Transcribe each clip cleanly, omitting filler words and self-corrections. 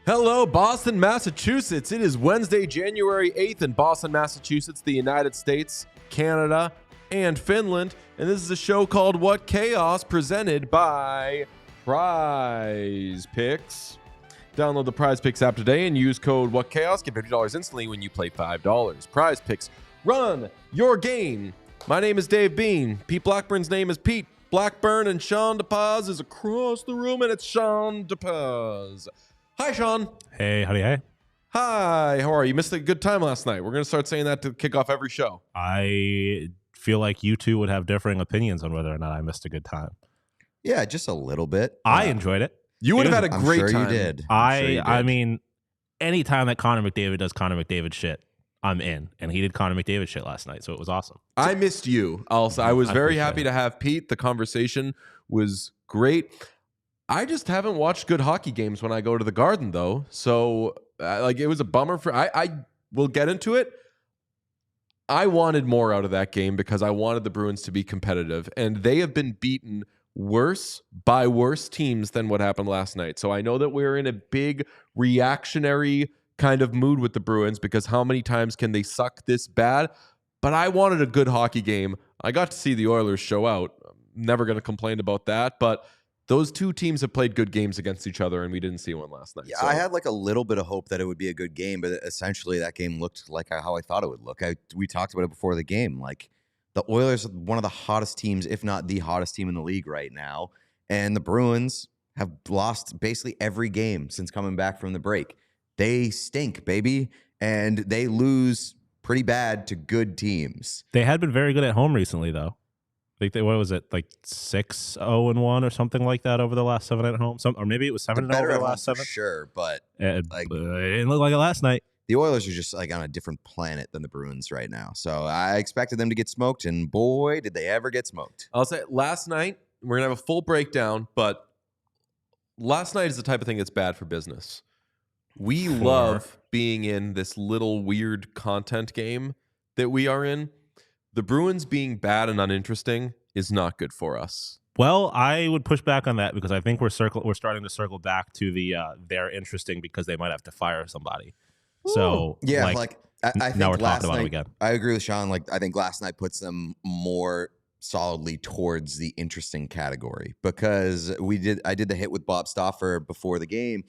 Hello, Boston, Massachusetts. It is Wednesday, January 8th in Boston, Massachusetts, the United States, Canada, and Finland. And this is a show called What Chaos, presented by Prize Picks. Download the Prize Picks app today and use code What Chaos. Get $50 instantly when you play $5. Prize Picks. Run your game. My name is Dave Bean. Pete Blackburn's name is Pete Blackburn, and Sean DePaz is across the room, and it's Sean DePaz. Hi, Sean. Hey, howdy, hey. Hi, how are you? Missed a good time last night. We're going to start saying that to kick off every show. I feel like you two would have differing opinions on whether or not I missed a good time. Yeah, just a little bit. I enjoyed it. You would have had a great time. You did. I mean, anytime that Connor McDavid does Connor McDavid shit, I'm in. And he did Connor McDavid shit last night, so it was awesome. I missed you. Also, I was very happy to have Pete. The conversation was great. I just haven't watched good hockey games when I go to the Garden, though. So, it was a bummer for. I will get into it. I wanted more out of that game because I wanted the Bruins to be competitive, and they have been beaten worse by worse teams than what happened last night. So I know that we're in a big reactionary kind of mood with the Bruins because how many times can they suck this bad? But I wanted a good hockey game. I got to see the Oilers show out. I'm never going to complain about that, but those two teams have played good games against each other, and we didn't see one last night. Yeah, so I had like a little bit of hope that it would be a good game, but essentially that game looked like how I thought it would look. We talked about it before the game. Like the Oilers are one of the hottest teams, if not the hottest team in the league right now, and the Bruins have lost basically every game since coming back from the break. They stink, baby, and they lose pretty bad to good teams. They had been very good at home recently, though. What was it, like 6-0-1 or something like that over the last 7 at home? Or maybe it was 7-0 over the last 7? Sure, but it didn't look like it last night. The Oilers are just like on a different planet than the Bruins right now. So I expected them to get smoked, and boy, did they ever get smoked. I'll say last night, we're going to have a full breakdown, but last night is the type of thing that's bad for business. We love being in this little weird content game that we are in. The Bruins being bad and uninteresting is not good for us. Well, I would push back on that because I think we're starting to circle back to the they're interesting because they might have to fire somebody. Ooh. So yeah, I think now we're talking about it again. I agree with Sean. I think last night puts them more solidly towards the interesting category because I did the hit with Bob Stauffer before the game,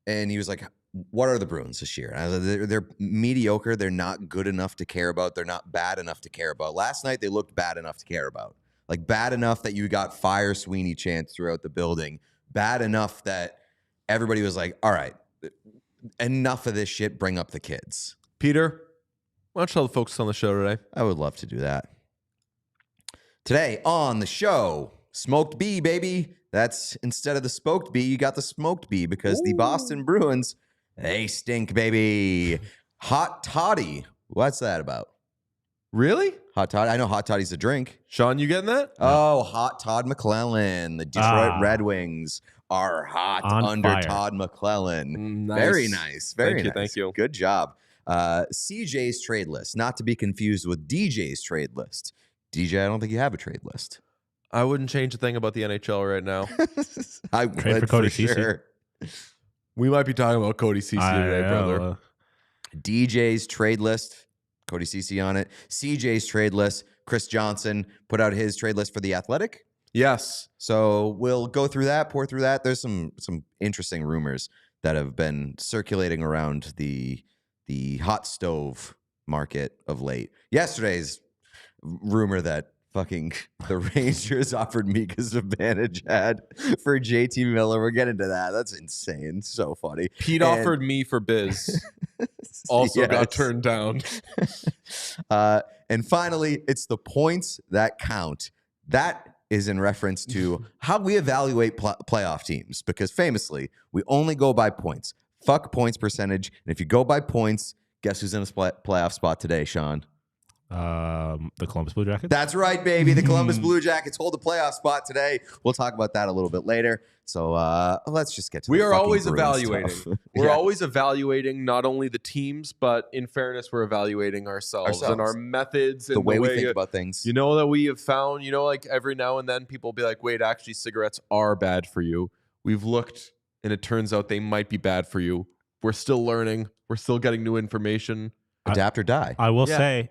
and he was like, what are the Bruins this year? And I was like, they're mediocre. They're not good enough to care about. They're not bad enough to care about. Last night, they looked bad enough to care about. Like, bad enough that you got fire Sweeney chants throughout the building. Bad enough that everybody was like, all right, enough of this shit. Bring up the kids. Peter, why don't you tell the folks on the show today? I would love to do that. Today on the show, smoked bee, baby. That's instead of the smoked bee, you got the smoked bee because the Boston Bruins, they stink, baby. Hot toddy. What's that about? Really? Hot toddy. I know hot toddy's a drink. Sean, you getting that? Oh, hot Todd McClellan. The Detroit Red Wings are hot under fire. Todd McClellan. Nice. Very nice. Very nice. Thank you. Good job. CJ's trade list, not to be confused with DJ's trade list. DJ, I don't think you have a trade list. I wouldn't change a thing about the NHL right now. I trade for Cody Ceci. Sure. We might be talking about Cody Ceci today, brother. DJ's trade list, Cody Ceci on it. CJ's trade list, Chris Johnston put out his trade list for the Athletic. Yes. So we'll go through that, pour through that. There's some interesting rumors that have been circulating around the hot stove market of late. Yesterday's rumor that fucking the Rangers offered Mika Zibanejad for JT Miller. We're getting to that. That's insane. So funny. Pete offered me for Biz. Also got turned down. And finally, it's the points that count. That is in reference to how we evaluate playoff teams, because famously, we only go by points. Fuck points percentage. And if you go by points, guess who's in a playoff spot today, Sean? The Columbus Blue Jackets. That's right, baby. The Columbus Blue Jackets hold the playoff spot today. We'll talk about that a little bit later. So let's just get to we the are fucking always Bruins evaluating. stuff. We're always evaluating not only the teams, but in fairness, we're evaluating ourselves and our methods and the way we think about things. You know, that we have found, you know, like every now and then people will be like, wait, actually cigarettes are bad for you. We've looked and it turns out they might be bad for you. We're still learning. We're still getting new information. Adapt or die. I will say,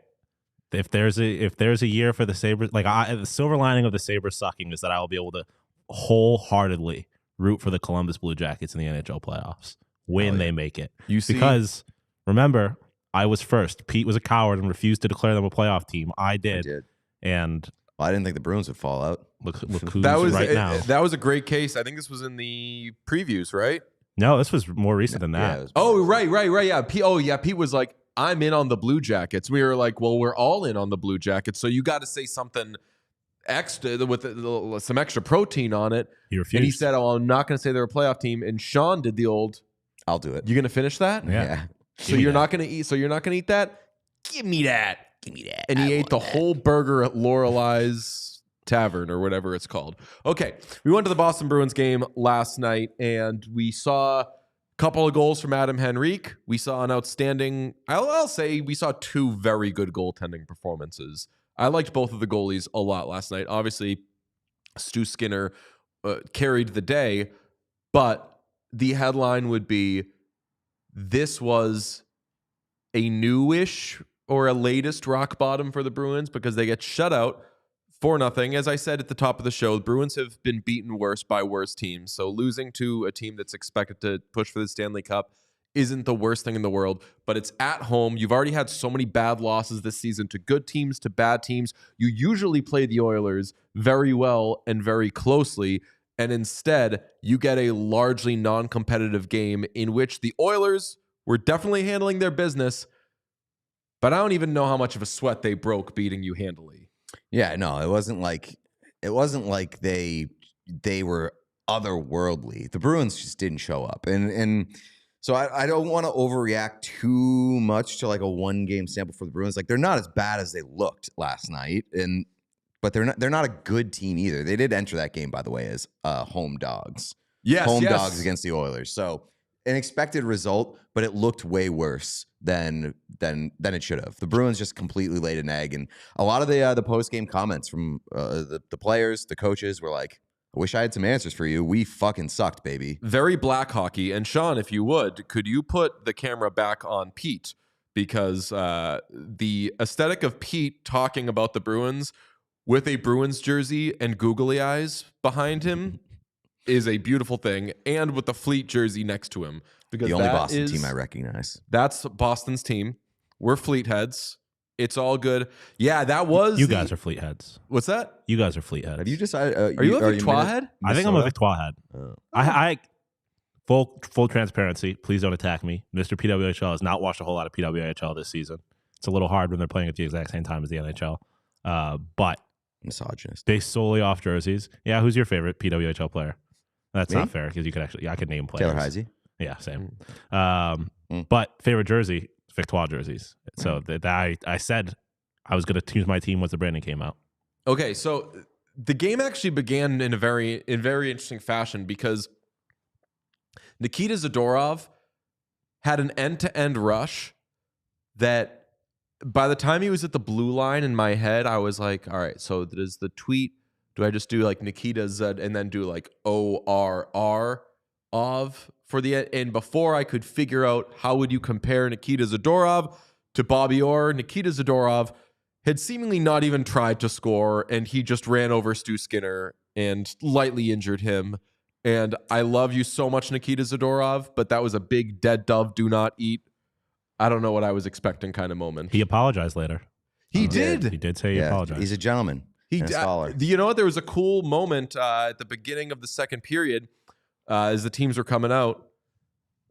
if there's a year for the Sabres, like the silver lining of the Sabres sucking is that I will be able to wholeheartedly root for the Columbus Blue Jackets in the NHL playoffs when they make it. Because remember, I was first. Pete was a coward and refused to declare them a playoff team. I did. And I didn't think the Bruins would fall out. Look who's now. That was a great case. I think this was in the previews, right? No, this was more recent than that. Yeah. Pete was like, I'm in on the Blue Jackets. We were like, well, we're all in on the Blue Jackets. So you got to say something extra with some extra protein on it. He refused. And he said, oh, I'm not going to say they're a playoff team. And Sean did the old, I'll do it. You going to finish that? Yeah. So you're not going to eat. So you're not going to eat that? Give me that. And he ate the whole burger at Lorelei's Tavern or whatever it's called. Okay. We went to the Boston Bruins game last night and we saw couple of goals from Adam Henrique. We saw an outstanding, I'll say we saw two very good goaltending performances. I liked both of the goalies a lot last night. Obviously, Stu Skinner carried the day, but the headline would be, this was a newish or a latest rock bottom for the Bruins because they get shut out 4-0. As I said at the top of the show, the Bruins have been beaten worse by worse teams. So losing to a team that's expected to push for the Stanley Cup isn't the worst thing in the world, but it's at home. You've already had so many bad losses this season to good teams, to bad teams. You usually play the Oilers very well and very closely, and instead you get a largely non-competitive game in which the Oilers were definitely handling their business, but I don't even know how much of a sweat they broke beating you handily. Yeah, no, it wasn't like they were otherworldly. The Bruins just didn't show up, and so I don't want to overreact too much to like a one game sample for the Bruins. Like they're not as bad as they looked last night, but they're not a good team either. They did enter that game, by the way, as home dogs. Yes, dogs against the Oilers. So an expected result, but it looked way worse than it should have. The Bruins just completely laid an egg, and a lot of the post game comments from the players, the coaches were like, "I wish I had some answers for you. We fucking sucked, baby." Very black hockey. And Sean, if you would, could you put the camera back on Pete? Because the aesthetic of Pete talking about the Bruins with a Bruins jersey and googly eyes behind him is a beautiful thing, and with the Fleet jersey next to him. Because the only Boston team I recognize. That's Boston's team. We're Fleet heads. It's all good. Yeah, that was... You guys are Fleet heads. What's that? You guys are Fleet heads. Have you decided... are you a Victoire head? I think I'm a Victoire head. Oh. I full transparency, please don't attack me. Mr. PWHL has not watched a whole lot of PWHL this season. It's a little hard when they're playing at the exact same time as the NHL. But... misogynist. Based solely off jerseys. Yeah, who's your favorite PWHL player? That's not fair because you could actually... I could name players. Taylor Heisey? Yeah, same. But favorite jersey, Victoire jerseys. So I said I was going to choose my team once the branding came out. Okay, so the game actually began in very interesting fashion because Nikita Zadorov had an end-to-end rush that by the time he was at the blue line in my head, I was like, all right, so does the tweet, do I just do like Nikita Zed and then do like ORR of for the, and before I could figure out how would you compare Nikita Zadorov to Bobby Orr, Nikita Zadorov had seemingly not even tried to score, and he just ran over Stu Skinner and lightly injured him. And I love you so much, Nikita Zadorov, but that was a big dead dove, do not eat. I don't know what I was expecting kind of moment. He apologized later. He did. He did say he apologized. He's a gentleman. and a scholar. You know what? There was a cool moment at the beginning of the second period as the teams were coming out.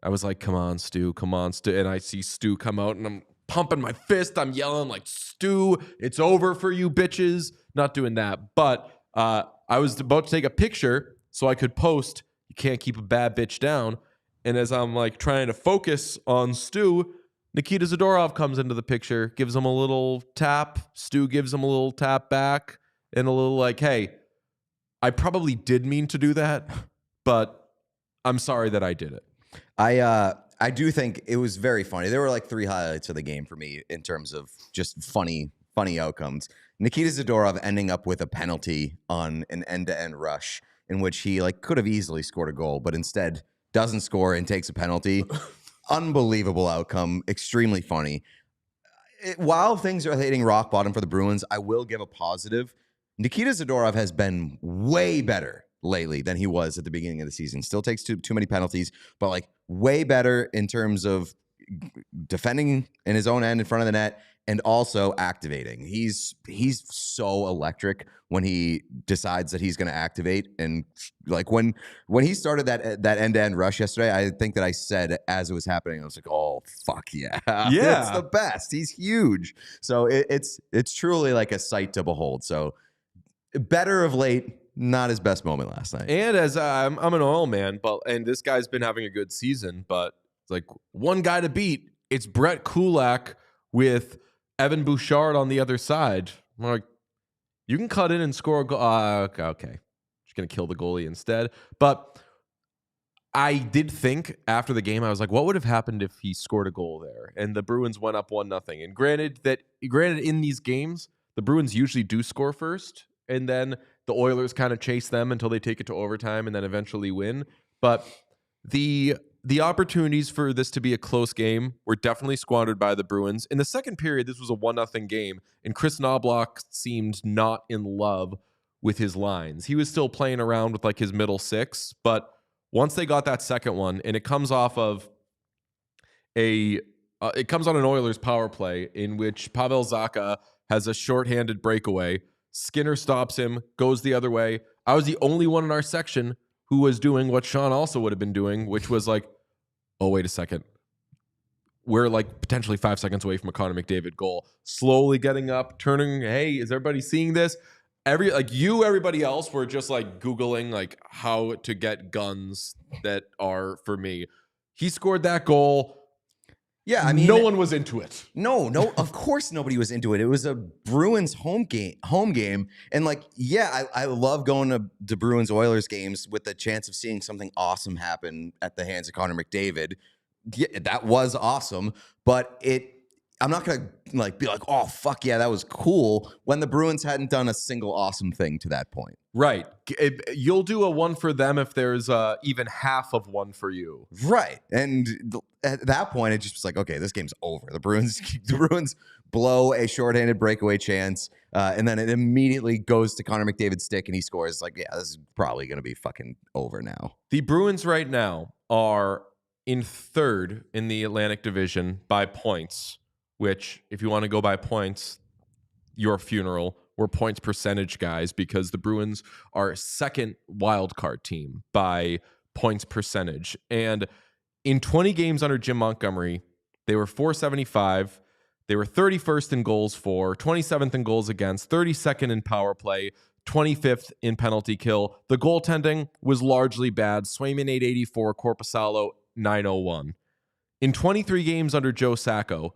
I was like, come on, Stu, come on, Stu. And I see Stu come out and I'm pumping my fist. I'm yelling like, Stu, it's over for you bitches. Not doing that. But I was about to take a picture so I could post, you can't keep a bad bitch down. And as I'm like trying to focus on Stu, Nikita Zadorov comes into the picture, gives him a little tap. Stu gives him a little tap back and a little like, hey, I probably did mean to do that, but I'm sorry that I did it. I do think it was very funny. There were like 3 highlights of the game for me in terms of just funny outcomes. Nikita Zadorov ending up with a penalty on an end-to-end rush in which he like could have easily scored a goal, but instead doesn't score and takes a penalty. Unbelievable outcome. Extremely funny. While things are hitting rock bottom for the Bruins, I will give a positive. Nikita Zadorov has been way better lately than he was at the beginning of the season. Still takes too many penalties, but like way better in terms of defending in his own end in front of the net and also activating. He's so electric when he decides that he's going to activate. And like when he started that end-to-end rush yesterday, I think that I said as it was happening, I was like, oh, fuck yeah. Yeah. It's the best. He's huge. So it's truly like a sight to behold. So better of late, not his best moment last night. And as I'm an Oil man, and this guy's been having a good season, but it's like one guy to beat. It's Brett Kulak with Evan Bouchard on the other side. I'm like, you can cut in and score a goal. Okay. Just going to kill the goalie instead. But I did think after the game, I was like, what would have happened if he scored a goal there? And the Bruins went up 1-0. And granted in these games, the Bruins usually do score first. And then the Oilers kind of chase them until they take it to overtime and then eventually win. But the opportunities for this to be a close game were definitely squandered by the Bruins. In the second period, this was a 1-0 game, and Chris Knobloch seemed not in love with his lines. He was still playing around with like his middle six, but once they got that second one, and it comes off of it comes on an Oilers power play in which Pavel Zacha has a shorthanded breakaway. Skinner stops him, goes the other way. I was the only one in our section who was doing what Sean also would have been doing, which was like, oh, wait a second. We're like potentially 5 seconds away from a Connor McDavid goal. Slowly getting up, turning, hey, is everybody seeing this? Everybody else were just like Googling like how to get guns that are for me. He scored that goal. Yeah, I mean, no one was into it. No, of course nobody was into it. It was a Bruins home game. And like, yeah, I love going to Bruins Oilers games with the chance of seeing something awesome happen at the hands of Connor McDavid. Yeah, that was awesome, but I'm not going to like be like, oh, fuck yeah, that was cool when the Bruins hadn't done a single awesome thing to that point. Right. You'll do a one for them if there's even half of one for you. Right. And at that point, it just was like, okay, this game's over. The Bruins blow a shorthanded breakaway chance, and then it immediately goes to Connor McDavid's stick, and he scores. Like, yeah, this is probably going to be fucking over now. The Bruins right now are in third in the Atlantic Division by points, which, if you want to go by points, your funeral. We're points percentage guys because the Bruins are second wild card team by points percentage. And in 20 games under Jim Montgomery, they were .475. They were 31st in goals for, 27th in goals against, 32nd in power play, 25th in penalty kill. The goaltending was largely bad. Swayman 884, Korpisalo 901. In 23 games under Joe Sacco,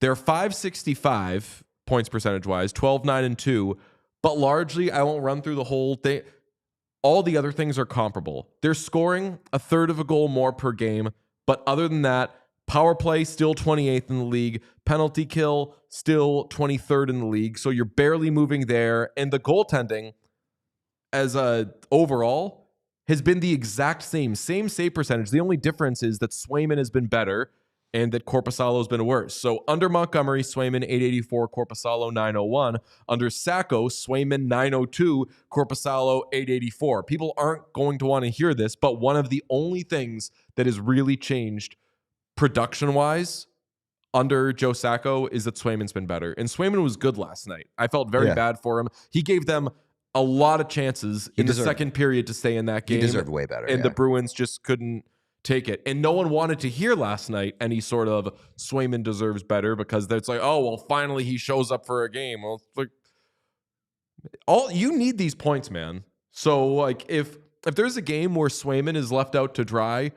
they're .565 points percentage-wise, 12-9-2, but largely, I won't run through the whole thing. All the other things are comparable. They're scoring a third of a goal more per game, but other than that, power play still 28th in the league, penalty kill still 23rd in the league, so you're barely moving there, and the goaltending as a overall has been the exact same save percentage. The only difference is that Swayman has been better, and that Korpisalo has been worse. So under Montgomery, Swayman 884, Korpisalo 901. Under Sacco, Swayman 902, Korpisalo 884. People aren't going to want to hear this, but one of the only things that has really changed production-wise under Joe Sacco is that Swayman's been better. And Swayman was good last night. I felt very bad for him. He gave them a lot of chances in the second period to stay in that game. He deserved way better. And the Bruins just couldn't take it. And no one wanted to hear last night any sort of Swayman deserves better, because it's like, oh, well, finally he shows up for a game. Well, like, you need these points, man. So like if there's a game where Swayman is left out to dry,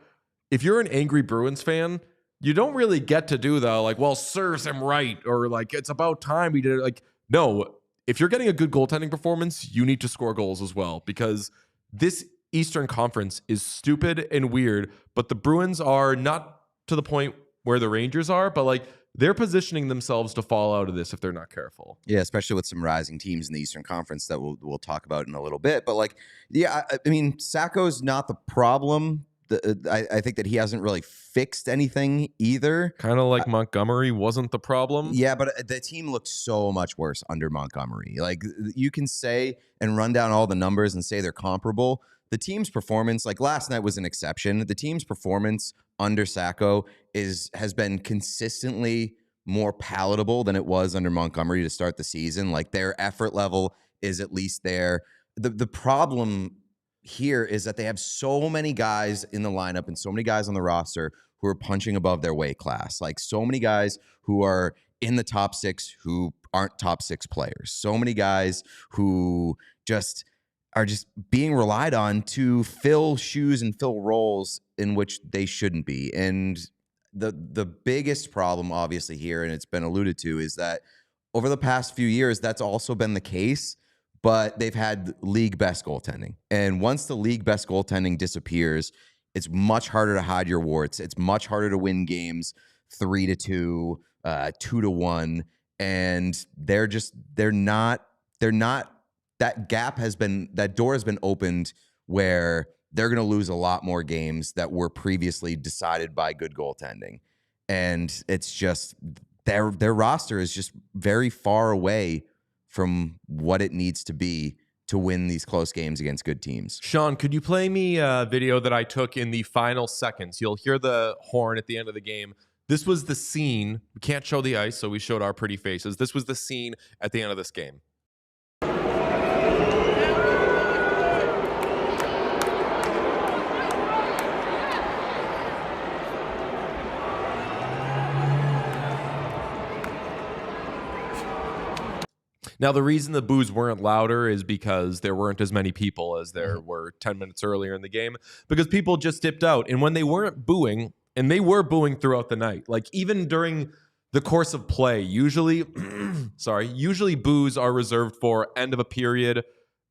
if you're an angry Bruins fan, you don't really get to do the like, well, serves him right, or like it's about time we did it. Like, no, if you're getting a good goaltending performance, you need to score goals as well, because this Eastern Conference is stupid and weird, but the Bruins are not to the point where the Rangers are, but like they're positioning themselves to fall out of this if they're not careful. Yeah, especially with some rising teams in the Eastern Conference that we'll talk about in a little bit. But like, yeah, I mean, Sacco's not the problem. I think that he hasn't really fixed anything either. Kind of like Montgomery wasn't the problem. Yeah, but the team looked so much worse under Montgomery. Like, you can say and run down all the numbers and say they're comparable. The team's performance, like last night was an exception. The team's performance under Sacco has been consistently more palatable than it was under Montgomery to start the season. Like, their effort level is at least there. The problem here is that they have so many guys in the lineup and so many guys on the roster who are punching above their weight class. Like, so many guys who are in the top six who aren't top six players. So many guys who are just being relied on to fill shoes and fill roles in which they shouldn't be. And the biggest problem, obviously, here, and it's been alluded to, is that over the past few years, that's also been the case, but they've had league best goaltending. And once the league best goaltending disappears, it's much harder to hide your warts. It's much harder to win games 3-2, 2-1. And they're not, that door has been opened where they're going to lose a lot more games that were previously decided by good goaltending. And it's just, their roster is just very far away from what it needs to be to win these close games against good teams. Sean, could you play me a video that I took in the final seconds? You'll hear the horn at the end of the game. This was the scene. We can't show the ice, so we showed our pretty faces. This was the scene at the end of this game. Now, the reason the boos weren't louder is because there weren't as many people as there were 10 minutes earlier in the game, because people just dipped out. And when they weren't booing, and they were booing throughout the night, like even during the course of play, usually boos are reserved for end of a period,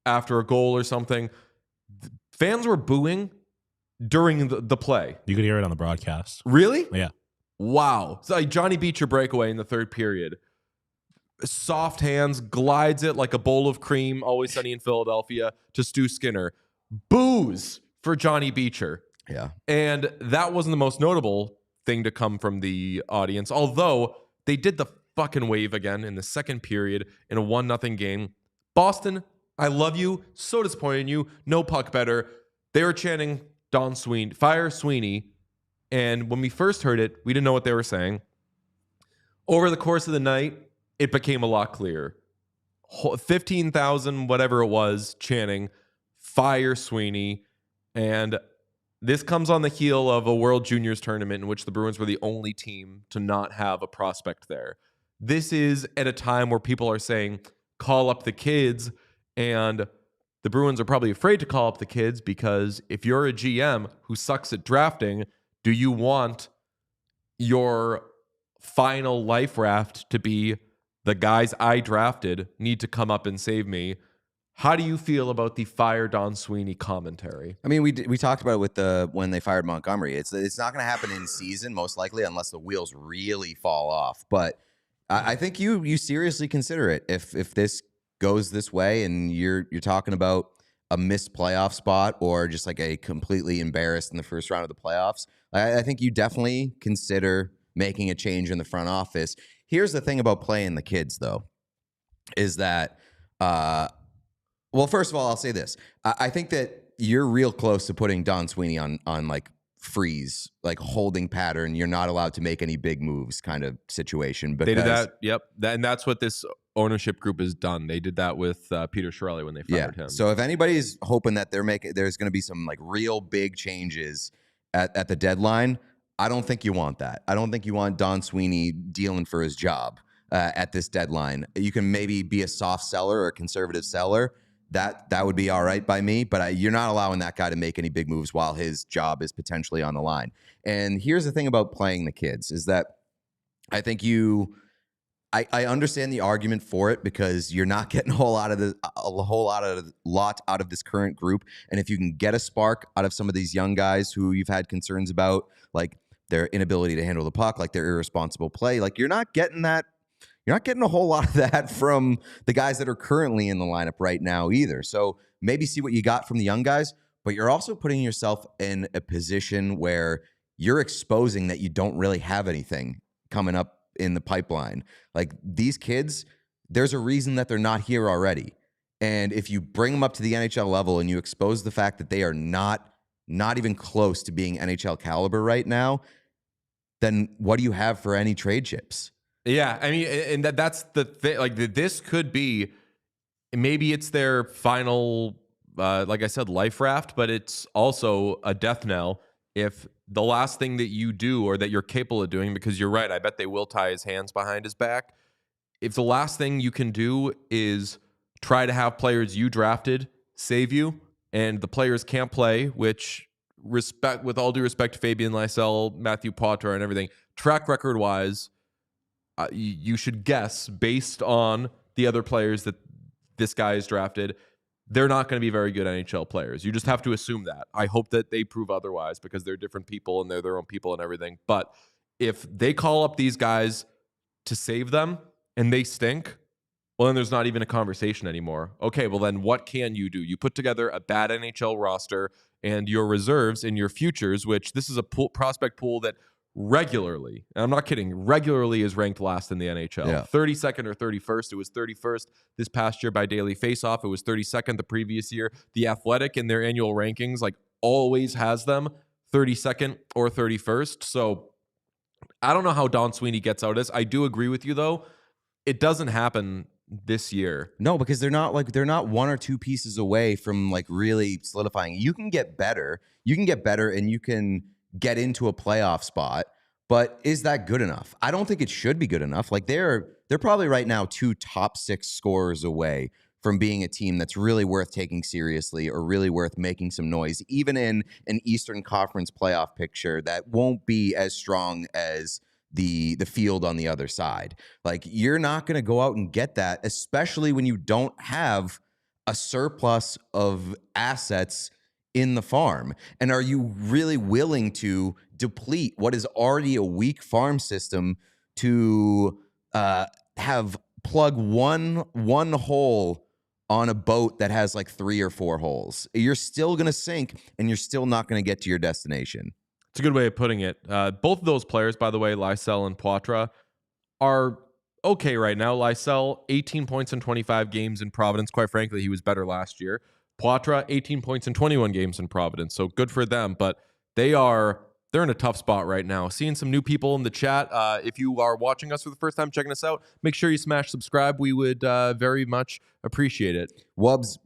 after a goal or something. Fans were booing during the play. You could hear it on the broadcast. Really? Yeah. Wow. So like Johnny Beecher breakaway in the third period. Soft hands, glides it like a bowl of cream, Always Sunny in Philadelphia, to Stu Skinner. Boos for Johnny Beecher. Yeah. And that wasn't the most notable thing to come from the audience, although they did the fucking wave again in the second period in a 1-0 game. Boston, I love you. So disappointed in you. No puck better. They were chanting Don Sweeney, fire Sweeney. And when we first heard it, we didn't know what they were saying. Over the course of the night, it became a lot clearer. 15,000, whatever it was, chanting, fire Sweeney. And this comes on the heel of a World Juniors tournament in which the Bruins were the only team to not have a prospect there. This is at a time where people are saying, call up the kids. And the Bruins are probably afraid to call up the kids, because if you're a GM who sucks at drafting, do you want your final life raft to be the guys I drafted need to come up and save me? How do you feel about the fire Don Sweeney commentary? I mean, we talked about it with when they fired Montgomery. It's not going to happen in season, most likely, unless the wheels really fall off. But I think you seriously consider it if this goes this way, and you're talking about a missed playoff spot or just like a completely embarrassed in the first round of the playoffs. I think you definitely consider making a change in the front office. Here's the thing about playing the kids, though, is that, well, first of all, I'll say this. I think that you're real close to putting Don Sweeney on like freeze, like holding pattern. You're not allowed to make any big moves kind of situation. Because, they did that. Yep. And that's what this ownership group has done. They did that with Peter Chiarelli when they fired him. So if anybody's hoping that there's going to be some like real big changes at the deadline, I don't think you want that. I don't think you want Don Sweeney dealing for his job at this deadline. You can maybe be a soft seller or a conservative seller. That would be all right by me, but you're not allowing that guy to make any big moves while his job is potentially on the line. And here's the thing about playing the kids is that I think I understand the argument for it because you're not getting a whole lot out of this current group. And if you can get a spark out of some of these young guys who you've had concerns about, like their inability to handle the puck, like their irresponsible play, like you're not getting that. You're not getting a whole lot of that from the guys that are currently in the lineup right now either. So maybe see what you got from the young guys, but you're also putting yourself in a position where you're exposing that you don't really have anything coming up in the pipeline. Like these kids, there's a reason that they're not here already. And if you bring them up to the NHL level and you expose the fact that they are not even close to being NHL caliber right now, then what do you have for any trade chips? Yeah, I mean, and that's the thing. Like, this could be, maybe it's their final, like I said, life raft, but it's also a death knell if the last thing that you do or that you're capable of doing, because you're right, I bet they will tie his hands behind his back. If the last thing you can do is try to have players you drafted save you, and the players can't play, which, with all due respect to Fabian Lysell, Matthew Poitras, and everything, track record-wise, you should guess, based on the other players that this guy has drafted, they're not going to be very good NHL players. You just have to assume that. I hope that they prove otherwise because they're different people and they're their own people and everything. But if they call up these guys to save them and they stink, well, then there's not even a conversation anymore. Okay, well, then what can you do? You put together a bad NHL roster and your reserves and your futures, which this is a prospect pool that regularly, and I'm not kidding, regularly is ranked last in the NHL. Yeah. 32nd or 31st. It was 31st this past year by Daily Faceoff. It was 32nd the previous year. The Athletic in their annual rankings like always has them 32nd or 31st. So I don't know how Don Sweeney gets out of this. I do agree with you though. It doesn't happen this year. No, because they're not one or two pieces away from like really solidifying. You can get better. And you can get into a playoff spot, but is that good enough? I don't think it should be good enough. Like they're probably right now 2 top 6 scorers away from being a team that's really worth taking seriously or really worth making some noise, even in an Eastern Conference playoff picture that won't be as strong as the field on the other side. Like you're not going to go out and get that, especially when you don't have a surplus of assets in the farm. And are you really willing to deplete what is already a weak farm system to have plug one hole on a boat that has like 3 or 4 holes? You're still going to sink and you're still not going to get to your destination. It's a good way of putting it. Both of those players, by the way, Lysell and Poitras, are okay right now. Lysell, 18 points in 25 games in Providence. Quite frankly, he was better last year. Poitras, 18 points in 21 games in Providence. So good for them. But they're in a tough spot right now. Seeing some new people in the chat. If you are watching us for the first time, checking us out, make sure you smash subscribe. We would very much appreciate it. Wubbs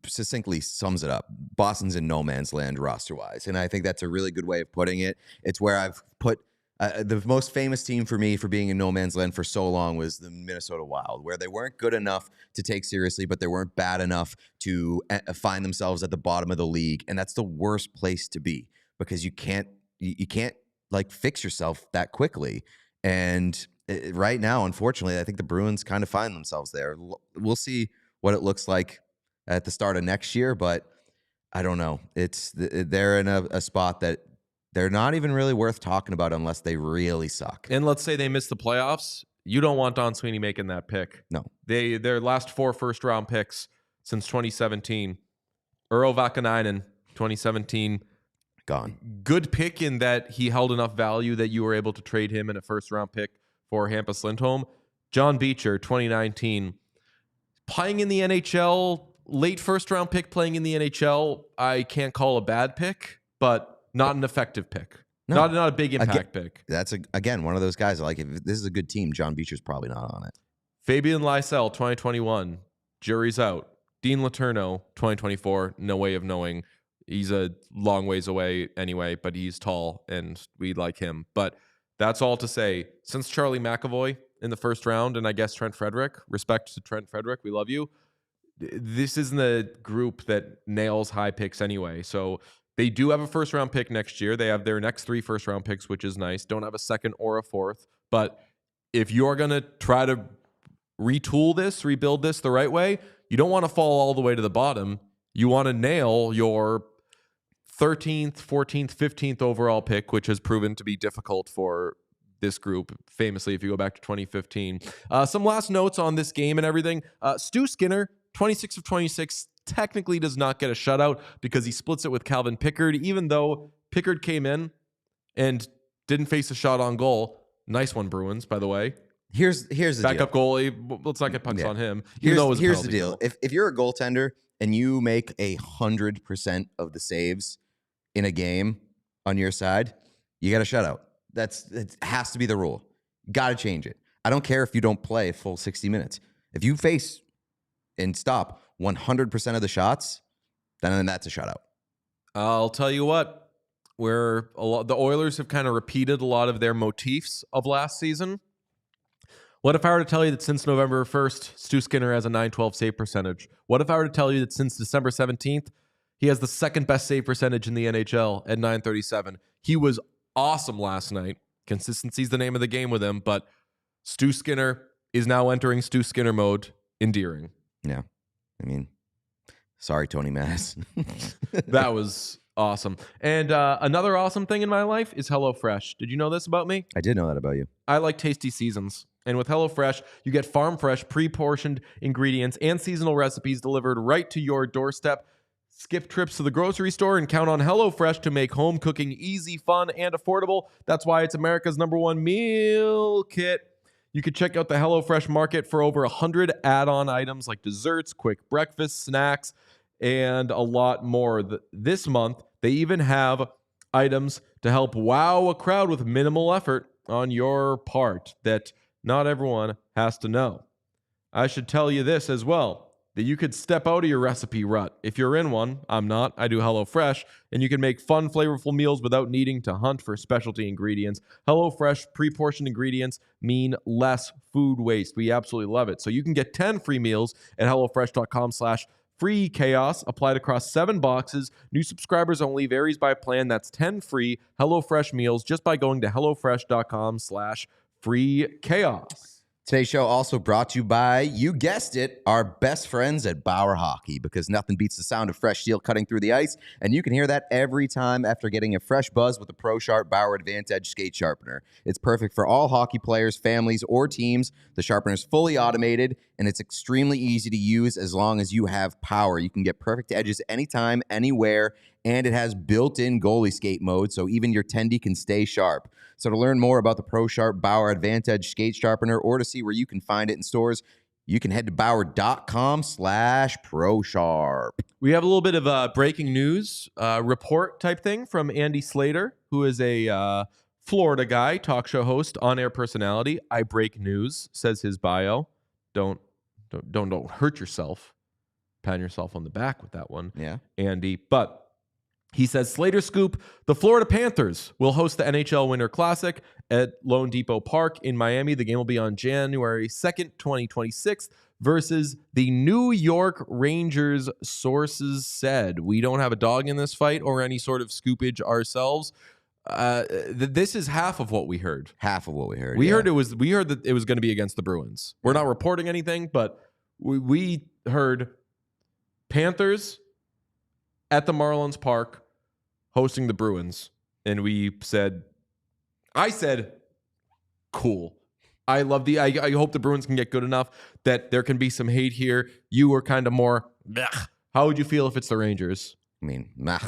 succinctly sums it up. Boston's in no man's land roster-wise. And I think that's a really good way of putting it. It's where I've put the most famous team for me for being in no man's land for so long was the Minnesota Wild, where they weren't good enough to take seriously, but they weren't bad enough to find themselves at the bottom of the league. And that's the worst place to be because you can't like fix yourself that quickly. And right now, unfortunately, I think the Bruins kind of find themselves there. We'll see what it looks like at the start of next year, but I don't know. They're in a spot that they're not even really worth talking about unless they really suck. And let's say they miss the playoffs. You don't want Don Sweeney making that pick. No. Their last 4 first-round picks since 2017. Urho Vakanainen, 2017. Gone. Good pick in that he held enough value that you were able to trade him in a first-round pick for Hampus Lindholm. John Beecher, 2019. Playing in the NHL, late first-round pick playing in the NHL, I can't call a bad pick, but not an effective pick. No. Not a big impact pick. That's, again, one of those guys, like, if this is a good team, John Beecher's probably not on it. Fabian Lysell, 2021. Jury's out. Dean Letourneau, 2024. No way of knowing. He's a long ways away anyway, but he's tall, and we like him. But that's all to say, since Charlie McAvoy in the first round, and I guess Trent Frederick, respect to Trent Frederick, we love you. This isn't a group that nails high picks anyway. So they do have a first-round pick next year. They have their next 3 first-round picks, which is nice. Don't have a second or a fourth. But if you're going to try to retool this, rebuild this the right way, you don't want to fall all the way to the bottom. You want to nail your 13th, 14th, 15th overall pick, which has proven to be difficult for this group, famously, if you go back to 2015. Some last notes on this game and everything. Stu Skinner, 26 of 26, technically does not get a shutout because he splits it with Calvin Pickard, even though Pickard came in and didn't face a shot on goal. Nice one, Bruins, by the way. Here's the backup deal. Goalie. Let's not get punched on him. Here's the deal. If you're a goaltender and you make 100% of the saves in a game on your side, you got a shutout. That has to be the rule. Got to change it. I don't care if you don't play a full 60 minutes. If you face and stop 100% of the shots, then that's a shutout. I'll tell you what. The Oilers have kind of repeated a lot of their motifs of last season. What if I were to tell you that since November 1st, Stu Skinner has a .912 save percentage? What if I were to tell you that since December 17th, he has the second best save percentage in the NHL at .937? He was awesome last night. Consistency is the name of the game with him, but Stu Skinner is now entering Stu Skinner mode. Endearing. Yeah. I mean, sorry, Tony Mass. That was awesome. And another awesome thing in my life is HelloFresh. Did you know this about me? I did know that about you. I like tasty seasons. And with HelloFresh, you get farm fresh, pre-portioned ingredients and seasonal recipes delivered right to your doorstep. Skip trips to the grocery store and count on HelloFresh to make home cooking easy, fun, and affordable. That's why it's America's #1 meal kit. You can check out the HelloFresh market for over 100 add-on items like desserts, quick breakfast, snacks, and a lot more. This month, they even have items to help wow a crowd with minimal effort on your part that not everyone has to know. I should tell you this as well, that you could step out of your recipe rut. If you're in one, I'm not, I do HelloFresh, and you can make fun, flavorful meals without needing to hunt for specialty ingredients. HelloFresh pre-portioned ingredients mean less food waste. We absolutely love it. So you can get 10 free meals at HelloFresh.com/free chaos, applied across 7 boxes. New subscribers only, varies by plan. That's 10 free HelloFresh meals just by going to HelloFresh.com/free chaos. Today's show also brought to you by, you guessed it, our best friends at Bauer Hockey, because nothing beats the sound of fresh steel cutting through the ice, and you can hear that every time after getting a fresh buzz with the Pro Sharp Bauer Advantage Skate Sharpener. It's perfect for all hockey players, families, or teams. The sharpener is fully automated, and it's extremely easy to use as long as you have power. You can get perfect edges anytime, anywhere, and it has built-in goalie skate mode, so even your tendy can stay sharp. So to learn more about the Pro Sharp Bauer Advantage Skate Sharpener, or to see where you can find it in stores, you can head to Bauer.com/ProSharp. We have a little bit of a breaking news report type thing from Andy Slater, who is a Florida guy, talk show host, on-air personality. I break news, says his bio. Don't hurt yourself. Pat yourself on the back with that one, Yeah. Andy. But he says, Slater Scoop, the Florida Panthers will host the NHL Winter Classic at Lone Depot Park in Miami. The game will be on January 2nd, 2026 versus the New York Rangers, sources said. We don't have a dog in this fight or any sort of scoopage ourselves. This is half of what we heard. Half of what we heard. We heard that it was going to be against the Bruins. We're not reporting anything, but we heard Panthers at the Marlins Park hosting the Bruins, and I said cool. I hope the Bruins can get good enough that there can be some hate here. You were kind of more blech. How would you feel if it's the Rangers? I mean, either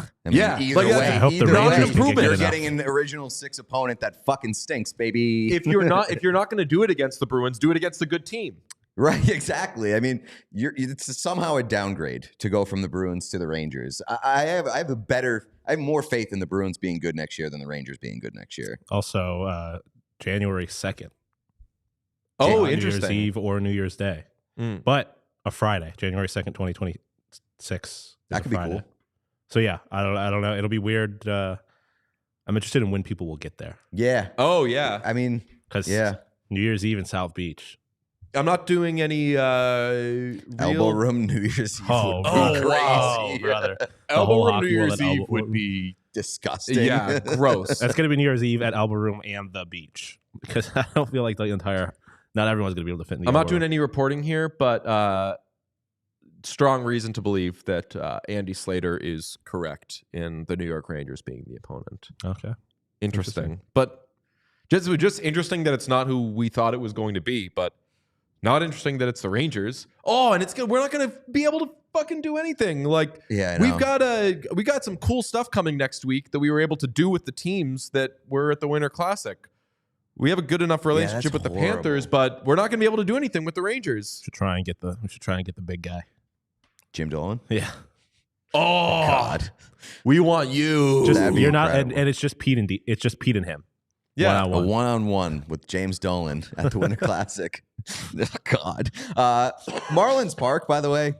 like, way, I hope the either Rangers way, can get you're enough. getting an original 6 opponent that fucking stinks, baby. If you're not going to do it against the Bruins, do it against a good team. Right, exactly. I mean, it's somehow a downgrade to go from the Bruins to the Rangers. I have more faith in the Bruins being good next year than the Rangers being good next year. Also, January 2nd. Oh, Not interesting. New Year's Eve or New Year's Day. But a Friday, January 2nd, 2026. That could be cool. So yeah, I don't know. It'll be weird. I'm interested in when people will get there. Yeah. Oh, yeah. I mean, because New Year's Eve in South Beach. I'm not doing any elbow room New Year's Eve. Oh, crazy, wow, brother. Elbow room New Year's Eve would be disgusting. Yeah, gross. That's gonna be New Year's Eve at Elbow Room and the beach, because I don't feel like not everyone's gonna be able to fit in the I'm not doing any reporting here, but strong reason to believe that Andy Slater is correct in the New York Rangers being the opponent. Okay. Interesting. But just interesting that it's not who we thought it was going to be, but not interesting that it's the Rangers. Oh, and we're not going to be able to fucking do anything. Like, yeah, I know. we got some cool stuff coming next week that we were able to do with the teams that were at the Winter Classic. We have a good enough relationship with the Panthers, but we're not going to be able to do anything with the Rangers. We should try and get the big guy. Jim Dolan? Yeah. Oh God. We want you. You're not, and it's just Pete and him. Yeah. A one-on-one with James Dolan at the Winter Classic. Oh, God. Marlins Park, by the way,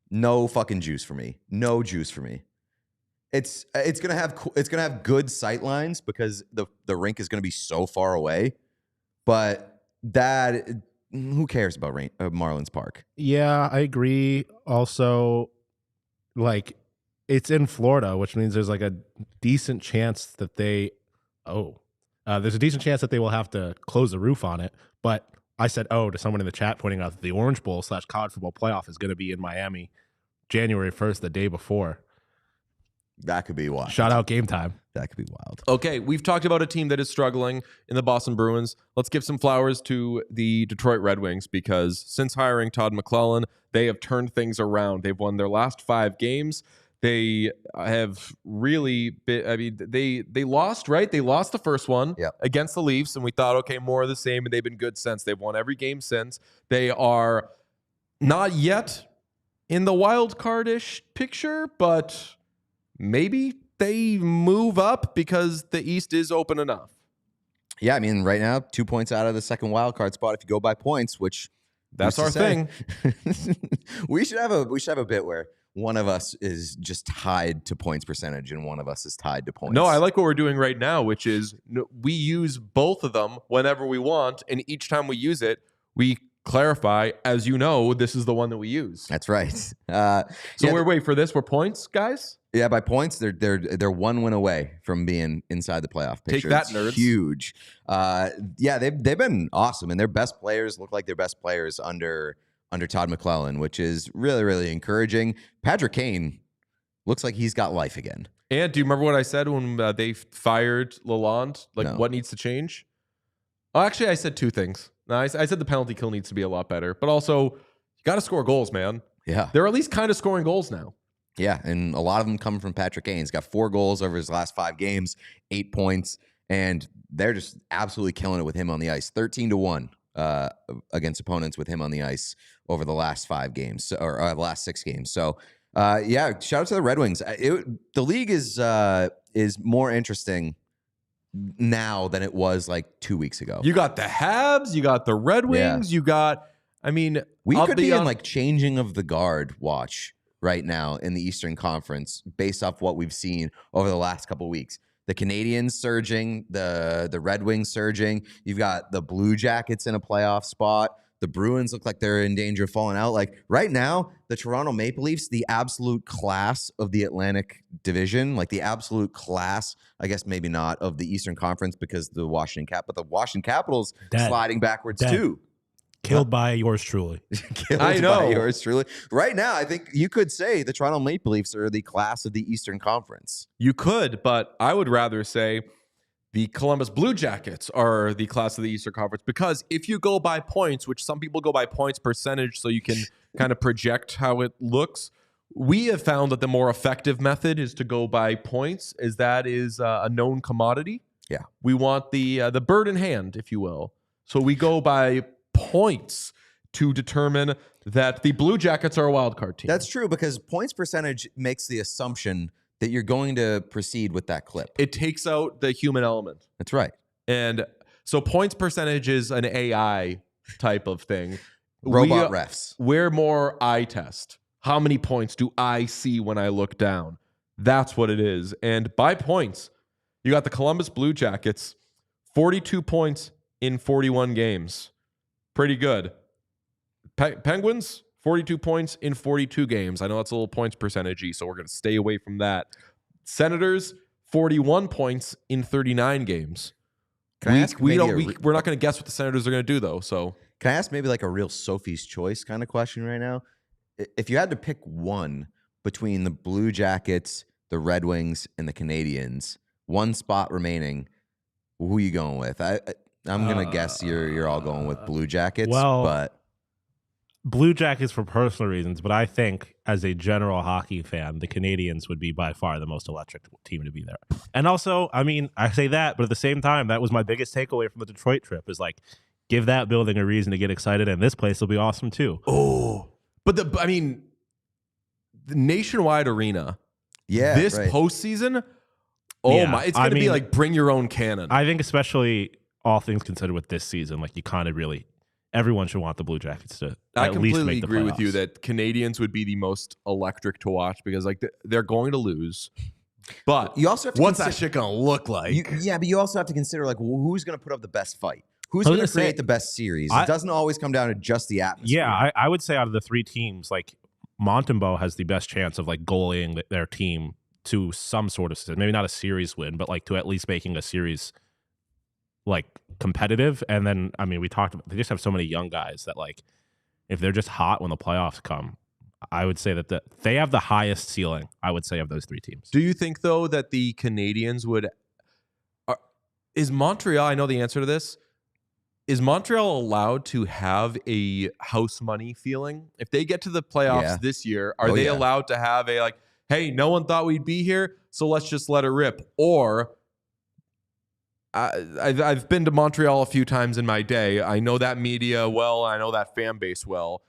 no fucking juice for me. No juice for me. It's gonna have good sight lines because the rink is gonna be so far away. But who cares about Marlins Park? Yeah, I agree. Also, like, it's in Florida, which means there's like a decent chance that there's a decent chance that they will have to close the roof on it. But I said, to someone in the chat pointing out that the Orange Bowl / college football playoff is going to be in Miami January 1st, the day before. That could be wild. Shout out Game Time. That could be wild. Okay, we've talked about a team that is struggling in the Boston Bruins. Let's give some flowers to the Detroit Red Wings, because since hiring Todd McClellan, they have turned things around. They've won their last 5 games. They have really been, they lost, right? They lost the first one against the Leafs, and we thought, okay, more of the same, and they've been good since. They've won every game since. They are not yet in the wild card-ish picture, but maybe they move up because the East is open enough. Yeah, I mean, right now, 2 points out of the second wild card spot if you go by points, which that's our thing. we should have a bit where one of us is just tied to points percentage and one of us is tied to points. No, I like what we're doing right now, which is we use both of them whenever we want, and each time we use it, we clarify, as you know, this is the one that we use. That's right. We're wait for this. We're points, guys. Yeah, by points, they're 1 win away from being inside the playoff picture. Take that, it's nerds. Huge. They've been awesome, and their best players look like their best players under Todd McClellan, which is really, really encouraging. Patrick Kane looks like he's got life again. And do you remember what I said when they fired Lalonde? No. What needs to change? Oh, actually, I said 2 things. No, I said the penalty kill needs to be a lot better, but also you got to score goals, man. Yeah, they're at least kind of scoring goals now. Yeah, and a lot of them come from Patrick Kane. He's got 4 goals over his last 5 games, 8 points, and they're just absolutely killing it with him on the ice. 13-1 against opponents with him on the ice over the last 5 games, or the last 6 games. So, shout out to the Red Wings. The league is more interesting now than it was like 2 weeks ago. You got the Habs, you got the Red Wings, you got, we could be in like changing of the guard watch right now in the Eastern Conference based off what we've seen over the last couple of weeks. The Canadiens surging, the Red Wings surging. You've got the Blue Jackets in a playoff spot. The Bruins look like they're in danger of falling out. Like right now, the Toronto Maple Leafs, the absolute class of the Atlantic Division, like the absolute class, I guess maybe not, of the Eastern Conference because the Washington Capitals sliding backwards too. Killed by yours truly. I know. By yours truly. Right now, I think you could say the Toronto Maple Leafs are the class of the Eastern Conference. You could, but I would rather say the Columbus Blue Jackets are the class of the Eastern Conference, because if you go by points, which some people go by points percentage so you can kind of project how it looks, we have found that the more effective method is to go by points, as that is a known commodity. Yeah. We want the bird in hand, if you will. So we go by points to determine that the Blue Jackets are a wild card team. That's true, because points percentage makes the assumption that you're going to proceed with that clip. It takes out the human element. That's right. And so points percentage is an AI type of thing. Robot refs. We're more eye test. How many points do I see when I look down? That's what it is. And by points, you got the Columbus Blue Jackets, 42 points in 41 games. Pretty good. Penguins, 42 points in 42 games. I know that's a little points percentage-y, so we're going to stay away from that. Senators, 41 points in 39 games. We're not going to guess what the Senators are going to do, though. So can I ask maybe like a real Sophie's Choice kind of question right now? If you had to pick one between the Blue Jackets, the Red Wings, and the Canadiens, one spot remaining, who are you going with? I'm going to guess you're all going with Blue Jackets, but Blue Jackets for personal reasons, but I think as a general hockey fan, the Canadiens would be by far the most electric team to be there. And also, I mean, I say that, but at the same time, that was my biggest takeaway from the Detroit trip is like, give that building a reason to get excited, and this place will be awesome too. Oh, but the Nationwide Arena, this postseason, it's going to be like bring your own cannon. I think especially all things considered with this season, like you kind of really, everyone should want the Blue Jackets to at least make the playoffs. I completely agree with you that Canadians would be the most electric to watch because like they're going to lose. But you also have to what's that shit going to look like? But you also have to consider like who's going to put up the best fight. Who's going to create the best series? It doesn't always come down to just the atmosphere. Yeah, I would say out of the three teams, like Montembeault has the best chance of like goaling their team to some sort of, maybe not a series win, but like to at least making a series like competitive. And then, I mean, we talked about, they just have so many young guys that like, if they're just hot when the playoffs come, I would say that they have the highest ceiling, I would say, of those three teams. Do you think though that the Canadians is Montreal, I know the answer to this, is Montreal allowed to have a house money feeling? If they get to the playoffs this year, are they allowed to have a like, hey, no one thought we'd be here, so let's just let it rip? Or I've been to Montreal a few times in my day. I know that media well. I know that fan base well.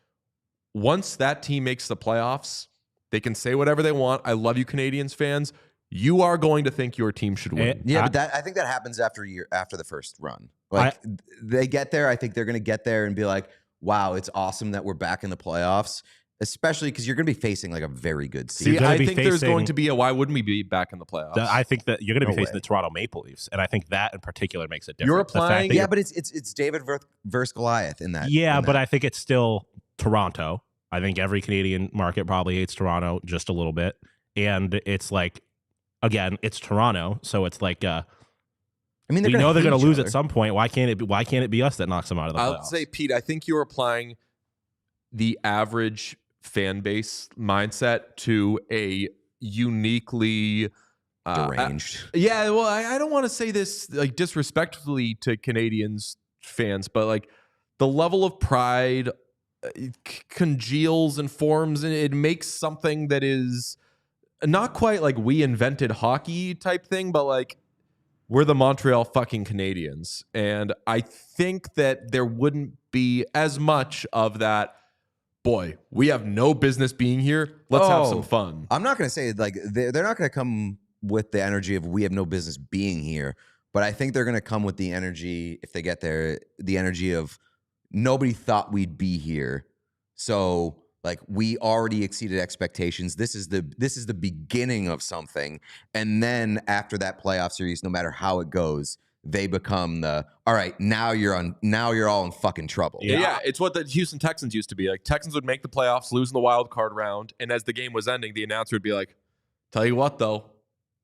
Once that team makes the playoffs, they can say whatever they want. I love you, Canadiens fans. You are going to think your team should win. But I think that happens after the first run. Like they get there, I think they're going to get there and be like, "Wow, it's awesome that we're back in the playoffs." Especially because you're going to be facing like a very good season. See, I think there's going to be a why wouldn't we be back in the playoffs? I think that you're going to be facing the Toronto Maple Leafs, and I think that in particular makes it different. You're applying, but it's David versus Goliath in that. Yeah, but I think it's still Toronto. I think every Canadian market probably hates Toronto just a little bit, and it's like, again, it's Toronto, so it's like. I mean, we know they're going to lose at some point. Why can't it be us that knocks them out of the playoffs? I'll say, Pete, I think you're applying the average fan base mindset to a uniquely deranged. I don't want to say this like disrespectfully to Canadians fans, but like the level of pride congeals and forms, and it makes something that is not quite like we invented hockey type thing, but like we're the Montreal fucking Canadiens. And I think that there wouldn't be as much of that, boy, we have no business being here. Let's have some fun. I'm not going to say like they're not going to come with the energy of we have no business being here, but I think they're going to come with the energy, if they get there, the energy of nobody thought we'd be here. So like we already exceeded expectations. This is the beginning of something. And then after that playoff series, no matter how it goes, they become all right, now you're all in fucking trouble. Yeah, it's what the Houston Texans used to be. Like Texans would make the playoffs, lose in the wild card round, and as the game was ending, the announcer would be like, "Tell you what though,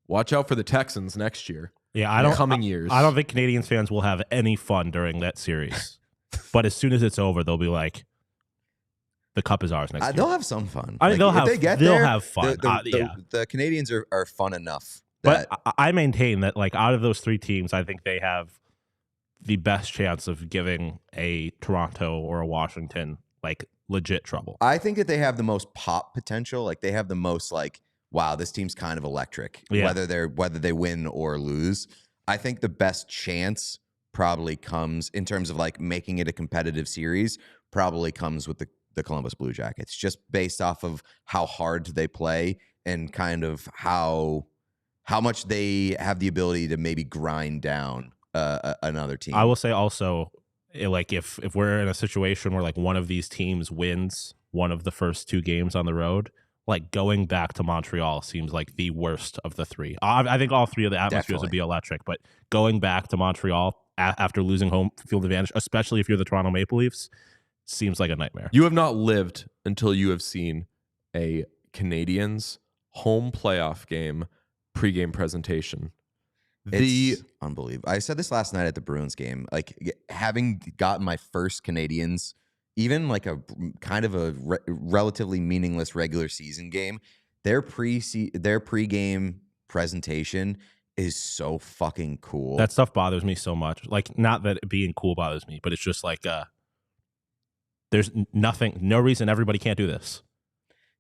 watch out for the Texans next year." Yeah, coming years. I don't think Canadiens fans will have any fun during that series. But as soon as it's over, they'll be like, the cup is ours next year. They'll have some fun. I mean, they'll have fun. The Canadiens are fun enough. But I maintain that, like, out of those three teams, I think they have the best chance of giving a Toronto or a Washington, like, legit trouble. I think that they have the most pop potential. Like, they have the most, like, wow, this team's kind of electric, whether they win or lose. I think the best chance probably comes in terms of, like, making it a competitive series, probably comes with the Columbus Blue Jackets, just based off of how hard they play and kind of how much they have the ability to maybe grind down another team. I will say also, like if we're in a situation where like one of these teams wins one of the first 2 games on the road, like going back to Montreal seems like the worst of the 3. I think all 3 of the atmospheres would be electric, but going back to Montreal after losing home field advantage, especially if you're the Toronto Maple Leafs, seems like a nightmare. You have not lived until you have seen a Canadiens home playoff game pregame presentation. It's unbelievable. I said this last night at the Bruins game. Like having gotten my first Canadiens, even like a kind of a relatively meaningless regular season game, their pregame presentation is so fucking cool. That stuff bothers me so much. Like, not that it being cool bothers me, but it's just like there's no reason everybody can't do this.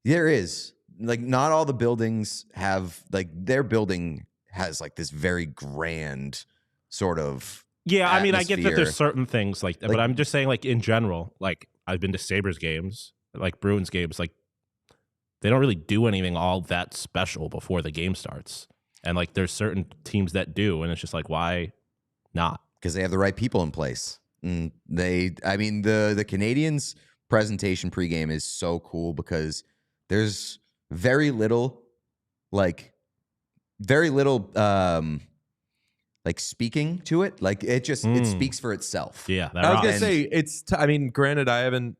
There is. Like, not all the buildings have, like, their building has like this very grand sort of I mean, I get that atmosphere. there's certain things like that, but I'm just saying, like, in general, like, I've been to Sabres games, like Bruins games, like, they don't really do anything all that special before the game starts. And, like, there's certain teams that do, and it's just like, why not? Because they have the right people in place. And the Canadiens presentation pregame is so cool because there's very little speaking to it. Like it speaks for itself. Yeah. I was gonna say I mean, granted, I haven't.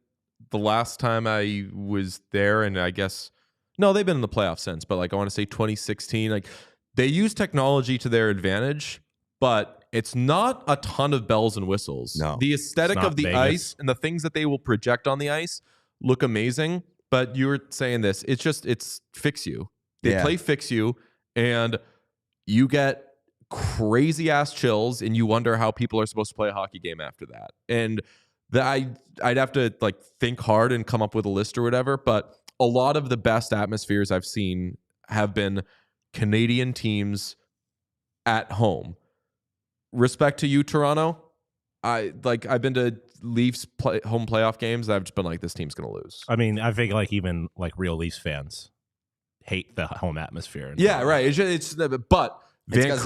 The last time I was there, and I guess no, they've been in the playoffs since. But like I want to say 2016. Like they use technology to their advantage, but it's not a ton of bells and whistles. No, the aesthetic of the Vegas. ice and the things that they will project on the ice look amazing. But you were saying this, it's fix you. They play fix you, and you get crazy ass chills, and you wonder how people are supposed to play a hockey game after that. And I'd have to like think hard and come up with a list or whatever. But a lot of the best atmospheres I've seen have been Canadian teams at home. Respect to you, Toronto. I've been to Leafs home playoff games. I've just been like, this team's gonna lose. I mean, I think like even like real Leafs fans hate the home atmosphere. Yeah, right. But Vancouver,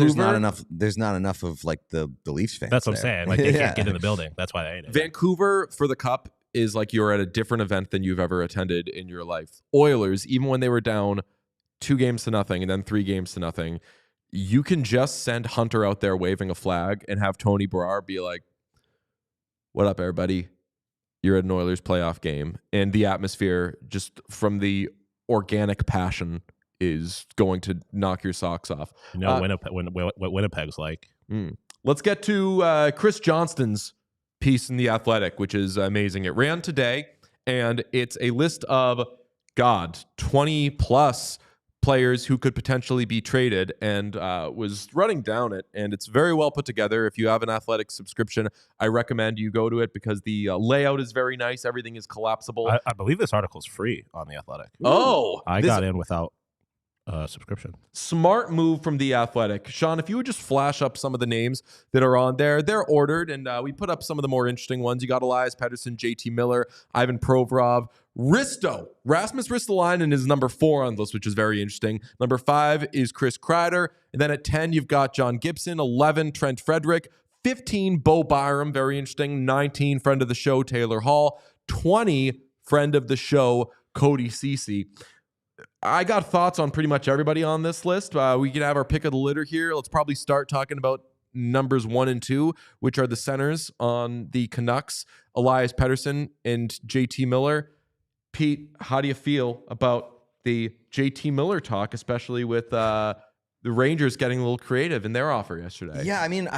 there's not enough of like the Leafs fans. That's what I'm saying. Like they can't get in the building. That's why they hate it. Vancouver for the Cup is like you're at a different event than you've ever attended in your life. Oilers, even when they were down 2-0 and then 3-0, you can just send Hunter out there waving a flag and have Tony Brar be like, "What up, everybody? You're at an Oilers playoff game," and the atmosphere just from the organic passion is going to knock your socks off. You know what Winnipeg's like. Let's get to Chris Johnston's piece in The Athletic, which is amazing. It ran today, and it's a list of 20 plus players who could potentially be traded, and was running down it, and it's very well put together. If you have an Athletic subscription, I recommend you go to it because the layout is very nice. Everything is collapsible. I believe this article is free on The Athletic. Oh, I got in without subscription. Smart move from The Athletic. Sean, if you would just flash up some of the names that are on there. They're ordered, and we put up some of the more interesting ones. You got Elias Pettersson, JT Miller, Ivan Provorov, Rasmus Ristolainen is number 4 on the list, which is very interesting. Number 5 is Chris Kreider. And then at 10, you've got John Gibson. 11, Trent Frederick. 15, Bo Byram, very interesting. 19, friend of the show, Taylor Hall. 20, friend of the show, Cody Ceci. I got thoughts on pretty much everybody on this list. We can have our pick of the litter here. Let's probably start talking about numbers 1 and 2, which are the centers on the Canucks, Elias Pettersson and JT Miller. Pete, how do you feel about the JT Miller talk, especially with the Rangers getting a little creative in their offer yesterday? Yeah, I mean,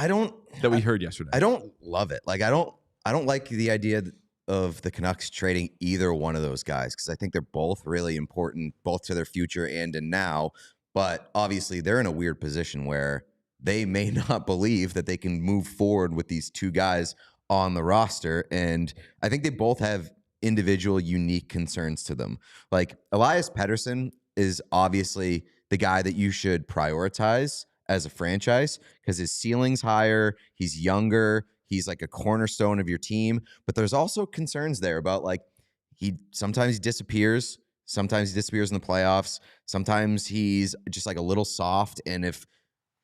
we heard yesterday. I don't love it. Like, I don't like the idea of the Canucks trading either one of those guys because I think they're both really important, both to their future and in now. But obviously, they're in a weird position where they may not believe that they can move forward with these 2 guys on the roster, and I think they both have individual unique concerns to them. Like Elias Pettersson is obviously the guy that you should prioritize as a franchise because his ceiling's higher, he's younger, He's like a cornerstone of your team, but there's also concerns there about like sometimes he disappears. Sometimes he disappears in the playoffs. Sometimes he's just like a little soft. And if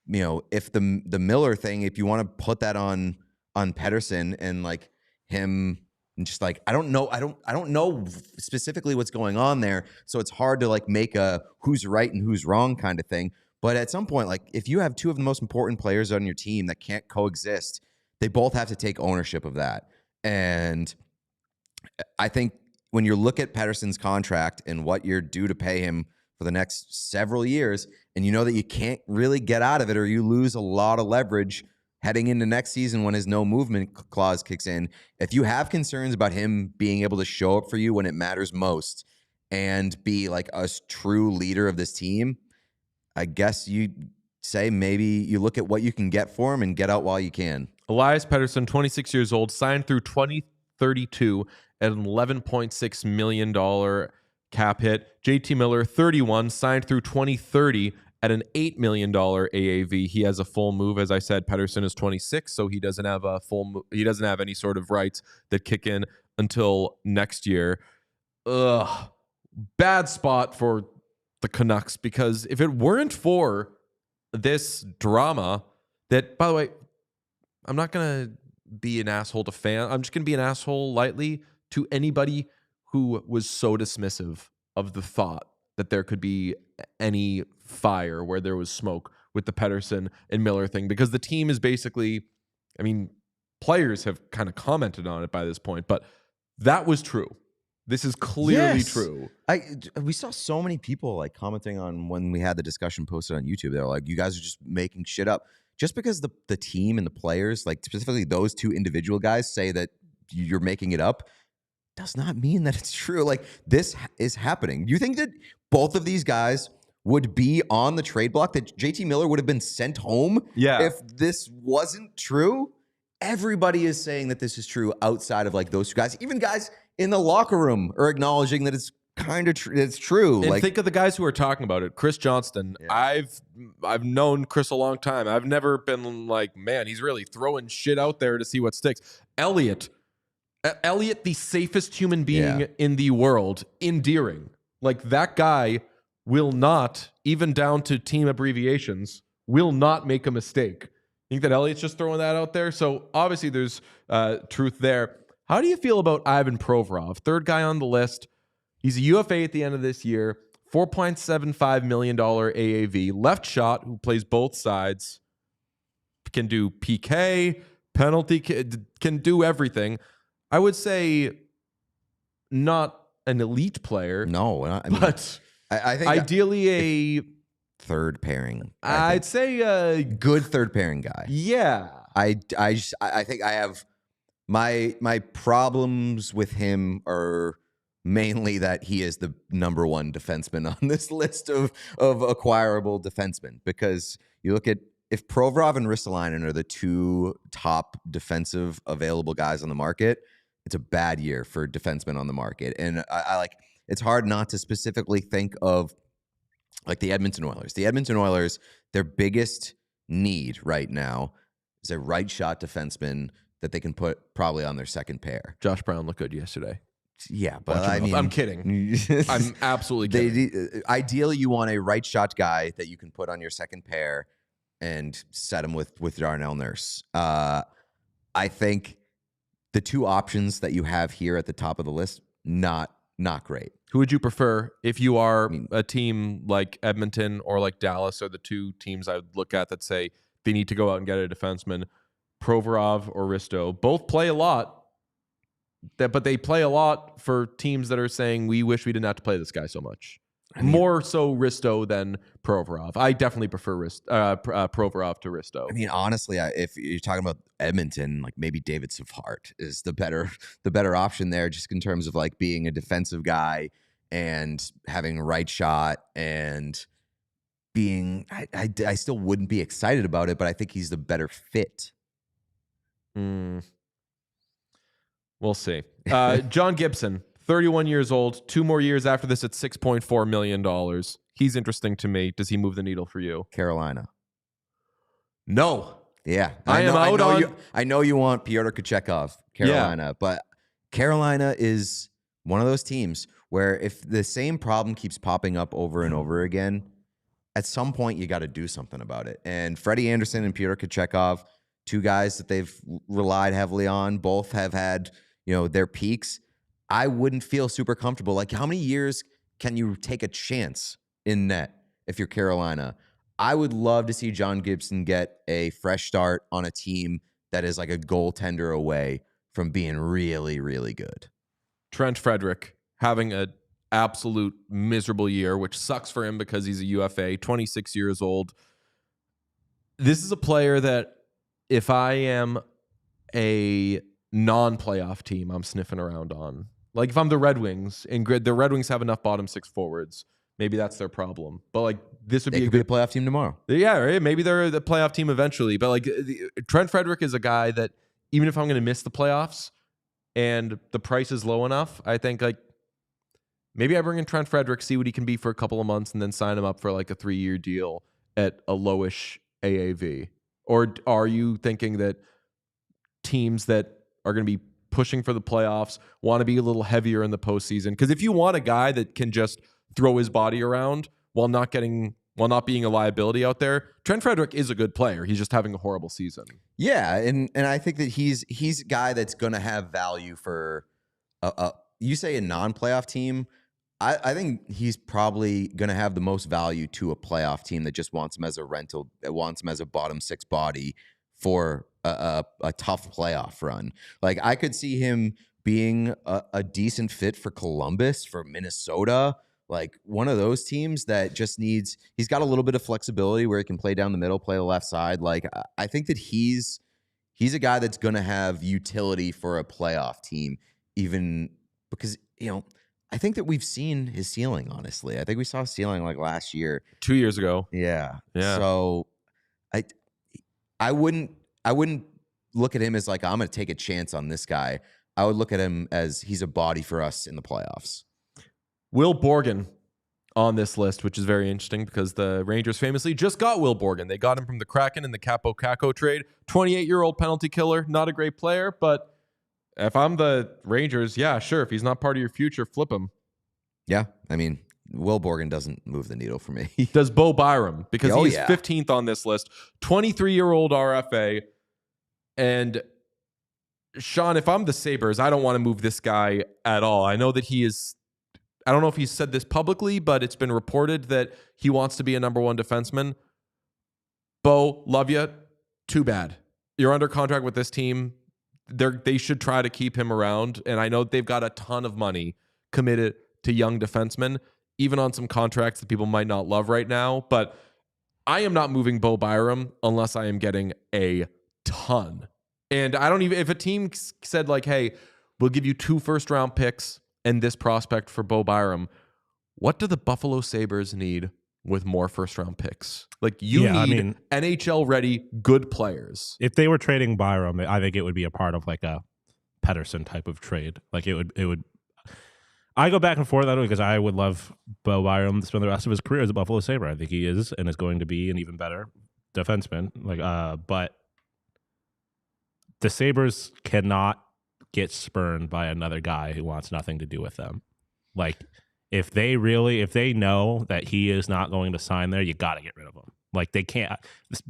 the Miller thing, if you want to put that on Pettersson and like him, and just like I don't know specifically what's going on there, so it's hard to like make a who's right and who's wrong kind of thing. But at some point, like if you have two of the most important players on your team that can't coexist, they both have to take ownership of that. And I think when you look at Pettersson's contract and what you're due to pay him for the next several years, and you know that you can't really get out of it, or you lose a lot of leverage heading into next season when his no movement clause kicks in, if you have concerns about him being able to show up for you when it matters most and be like a true leader of this team, I guess you say maybe you look at what you can get for him and get out while you can. Elias Pettersson, 26 years old, signed through 2032 at an $11.6 million cap hit. JT Miller, 31, signed through 2030 at an $8 million AAV. He has a full move. As I said, Pettersson is 26, so he doesn't have a full he doesn't have any sort of rights that kick in until next year. Bad spot for the Canucks, because if it weren't for this drama that, by the way, I'm not going to be an asshole to fans. I'm just going to be an asshole lightly to anybody who was so dismissive of the thought that there could be any fire where there was smoke with the Pettersson and Miller thing, because the team is basically, I mean, players have kind of commented on it by this point, but that was true. This is clearly true. We saw so many people like commenting on when we had the discussion posted on YouTube. They're like, you guys are just making shit up. Just because the team and the players, like specifically those two individual guys, say that you're making it up, does not mean that it's true. Like, this is happening. You think that both of these guys would be on the trade block, that JT Miller would have been sent home if this wasn't true? Everybody is saying that this is true outside of like those two guys. Even guys in the locker room are acknowledging that it's kind of it's true. And like, think of the guys who are talking about it. Chris Johnston. Yeah. I've known Chris a long time. I've never been like, man, he's really throwing shit out there to see what sticks. Elliot, the safest human being in the world, endearing. Like, that guy will not, even down to team abbreviations, will not make a mistake. Think that Elliot's just throwing that out there? So obviously there's truth there. How do you feel about Ivan Provorov? Third guy on the list. He's a UFA at the end of this year. $4.75 million AAV. Left shot, who plays both sides. Can do PK, penalty, can do everything. I would say not an elite player. No, I mean, but I think ideally a third pairing. I'd say a good third pairing guy. Yeah. I think I have my problems with him are mainly that he is the number one defenseman on this list of acquirable defensemen, because you look at, if Provorov and Ristolainen are the two top defensive available guys on the market, it's a bad year for defensemen on the market. And I like, it's hard not to specifically think of like the Edmonton Oilers. The Edmonton Oilers, their biggest need right now is a right shot defenseman that they can put probably on their second pair. Josh Brown looked good yesterday. Yeah, but I mean, I'm kidding. I'm absolutely kidding. Ideally, you want a right shot guy that you can put on your second pair and set him with Darnell Nurse. I think the two options that you have here at the top of the list, not great. Who would you prefer if you are a team like Edmonton or like Dallas, are the two teams I would look at that say they need to go out and get a defenseman? Provorov or Risto? Both play a lot, but they play a lot for teams that are saying we wish we didn't have to play this guy so much. I mean, more so Risto than Provorov. I definitely prefer Provorov to Risto. I mean, honestly, if you're talking about Edmonton, like maybe David Savard is the better option there, just in terms of like being a defensive guy and having right shot and being. I still wouldn't be excited about it, but I think he's the better fit. We'll see. John Gibson, 31 years old, 2 more years after this at $6.4 million. He's interesting to me. Does he move the needle for you? Carolina. No. Yeah, I know you want Pyotr Kochetkov, Carolina, but Carolina is one of those teams where if the same problem keeps popping up over and over again, at some point you got to do something about it. And Freddie Anderson and Pyotr Kochetkov, two guys that they've relied heavily on, both have had, their peaks. I wouldn't feel super comfortable. Like, how many years can you take a chance in net if you're Carolina? I would love to see John Gibson get a fresh start on a team that is like a goaltender away from being really, really good. Trent Frederick having an absolute miserable year, which sucks for him because he's a UFA, 26 years old. This is a player that if I am a non-playoff team, I'm sniffing around on. Like if I'm the Red Wings, and the Red Wings have enough bottom six forwards, maybe that's their problem. But like this would be a playoff team tomorrow. Yeah, right? Maybe they're the playoff team eventually. But like Trent Frederick is a guy that even if I'm going to miss the playoffs and the price is low enough, I think like maybe I bring in Trent Frederick, see what he can be for a couple of months, and then sign him up for like a 3-year deal at a lowish AAV. Or are you thinking that teams that are going to be pushing for the playoffs want to be a little heavier in the postseason? Because if you want a guy that can just throw his body around while not being a liability out there, Trent Frederick is a good player. He's just having a horrible season. Yeah, and I think that he's a guy that's going to have value for you say a non-playoff team. I think he's probably going to have the most value to a playoff team that just wants him as a rental, that wants him as a bottom six body for a tough playoff run. Like I could see him being a decent fit for Columbus, for Minnesota, like one of those teams that just he's got a little bit of flexibility where he can play down the middle, play the left side. Like I think that he's a guy that's going to have utility for a playoff team, even because, I think that we've seen his ceiling, honestly. I think we saw his ceiling like last year. 2 years ago. Yeah. Yeah. So I wouldn't look at him as like, I'm going to take a chance on this guy. I would look at him as he's a body for us in the playoffs. Will Borgen on this list, which is very interesting because the Rangers famously just got Will Borgen. They got him from the Kraken in the Capo Caco trade. 28-year-old penalty killer, not a great player, but if I'm the Rangers, yeah, sure. If he's not part of your future, flip him. Yeah, I mean, Will Borgen doesn't move the needle for me. Does Bo Byram, because he's 15th on this list. 23-year-old RFA. And Sean, if I'm the Sabres, I don't want to move this guy at all. I know that he is, I don't know if he's said this publicly, but it's been reported that he wants to be a number one defenseman. Bo, love you. Too bad. You're under contract with this team. They should try to keep him around. And I know they've got a ton of money committed to young defensemen, even on some contracts that people might not love right now. But I am not moving Bo Byram unless I am getting a ton. And I don't even, if a team said like, hey, we'll give you 2 first-round picks and this prospect for Bo Byram, what do the Buffalo Sabres need with more first-round picks? Like need NHL-ready good players. If they were trading Byram, I think it would be a part of like a Pettersson type of trade. Like it would. I go back and forth on it because I would love Bo Byram to spend the rest of his career as a Buffalo Sabre. I think he is and is going to be an even better defenseman. But the Sabres cannot get spurned by another guy who wants nothing to do with them. Like, if they know that he is not going to sign there, you got to get rid of him. Like, they can't,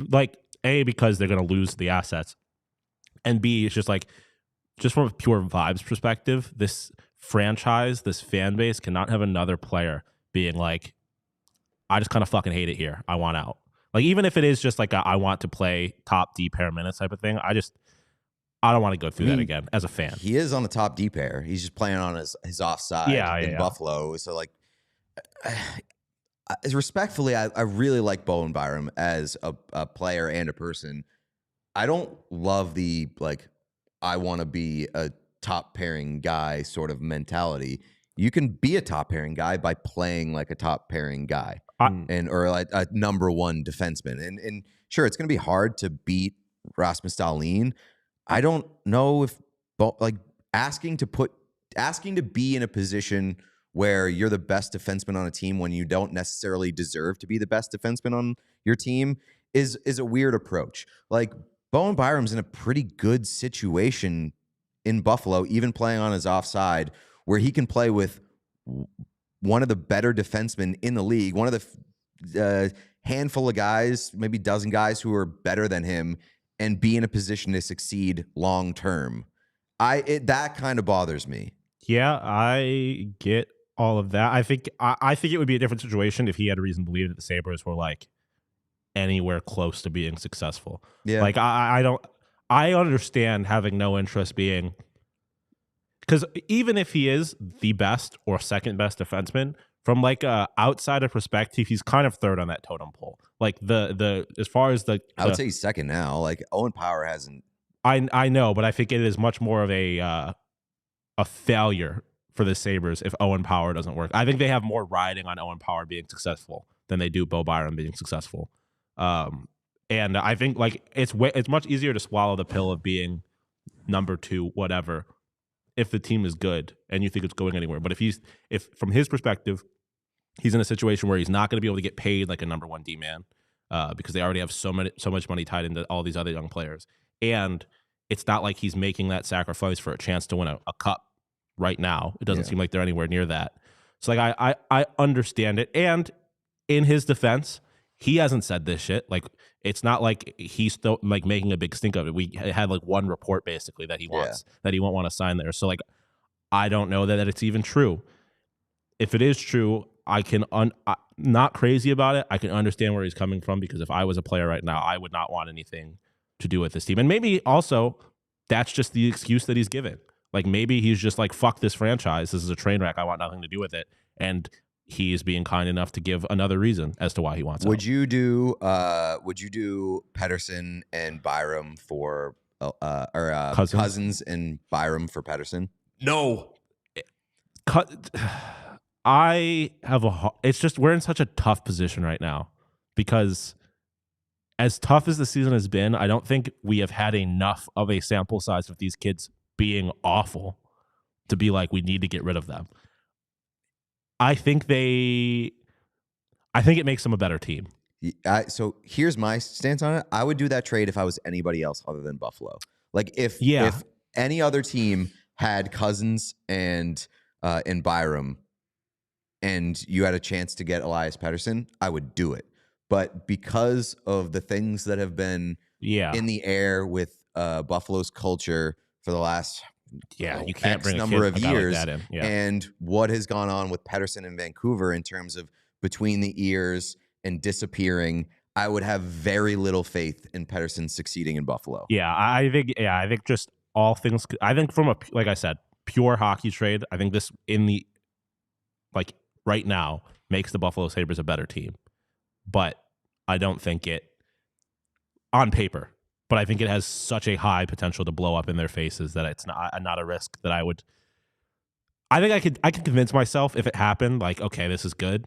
like, A, because they're going to lose the assets, and B, it's just from a pure vibes perspective, this franchise, this fan base cannot have another player being like, I just kind of fucking hate it here. I want out. Like, even if it is just like I want to play top D pair minutes type of thing, I don't want to go through that again as a fan. He is on the top D pair. He's just playing on his offside in Buffalo. So, like, respectfully, I really like Bowen Byram as a player and a person. I don't love the, like, I want to be a top pairing guy sort of mentality. You can be a top pairing guy by playing like a top pairing guy or like a number one defenseman. And sure, it's going to be hard to beat Rasmus Dahlin. I don't know if asking to be in a position where you're the best defenseman on a team when you don't necessarily deserve to be the best defenseman on your team is a weird approach. Like, Bowen Byram's in a pretty good situation in Buffalo, even playing on his offside, where he can play with one of the better defensemen in the league, one of the handful of guys, maybe a dozen guys who are better than him, and be in a position to succeed long term. That kind of bothers me. Yeah, I get all of that. I think it would be a different situation if he had a reason to believe that the Sabres were like anywhere close to being successful. Yeah. Like I understand having no interest being, because even if he is the best or second best defenseman, from like a outsider perspective, he's kind of third on that totem pole. Like the as far as I would say he's second now. Like Owen Power hasn't. I know, but I think it is much more of a failure for the Sabres if Owen Power doesn't work. I think they have more riding on Owen Power being successful than they do Bo Byram being successful. And I think like it's much easier to swallow the pill of being number 2, whatever, if the team is good and you think it's going anywhere. But if from his perspective, he's in a situation where he's not going to be able to get paid like a number 1 D man because they already have so much money tied into all these other young players, and it's not like he's making that sacrifice for a chance to win a cup right now. It doesn't seem like they're anywhere near that. So like I understand it, and in his defense, he hasn't said this shit. Like it's not like he's still like making a big stink of it. We had like one report basically that he wants that he won't want to sign there. So like I don't know that it's even true. If it is true, I can not crazy about it. I can understand where he's coming from, because if I was a player right now, I would not want anything to do with this team. And maybe also that's just the excuse that he's given. Like maybe he's just like, fuck this franchise. This is a train wreck. I want nothing to do with it. And he is being kind enough to give another reason as to why he wants out. Would you do Pettersson and Byram for Cousins and Byram for Pettersson? No. I have it's just we're in such a tough position right now, because as tough as the season has been, I don't think we have had enough of a sample size of these kids being awful to be like, we need to get rid of them. I think it makes them a better team. So here's my stance on it. I would do that trade if I was anybody else other than Buffalo. Like if any other team had Cousins and Byram, and you had a chance to get Elias Pettersson, I would do it. But because of the things that have been in the air with Buffalo's culture for the last you can't bring number of years, like that in. Yeah. And what has gone on with Pettersson in Vancouver in terms of between the ears and disappearing, I would have very little faith in Pettersson succeeding in Buffalo. Yeah, I think just all things. I think from like I said, pure hockey trade, I think this like right now makes the Buffalo Sabres a better team. But I don't think it on paper. But I think it has such a high potential to blow up in their faces that it's not a risk that I would. I think I could convince myself if it happened, like, okay, this is good.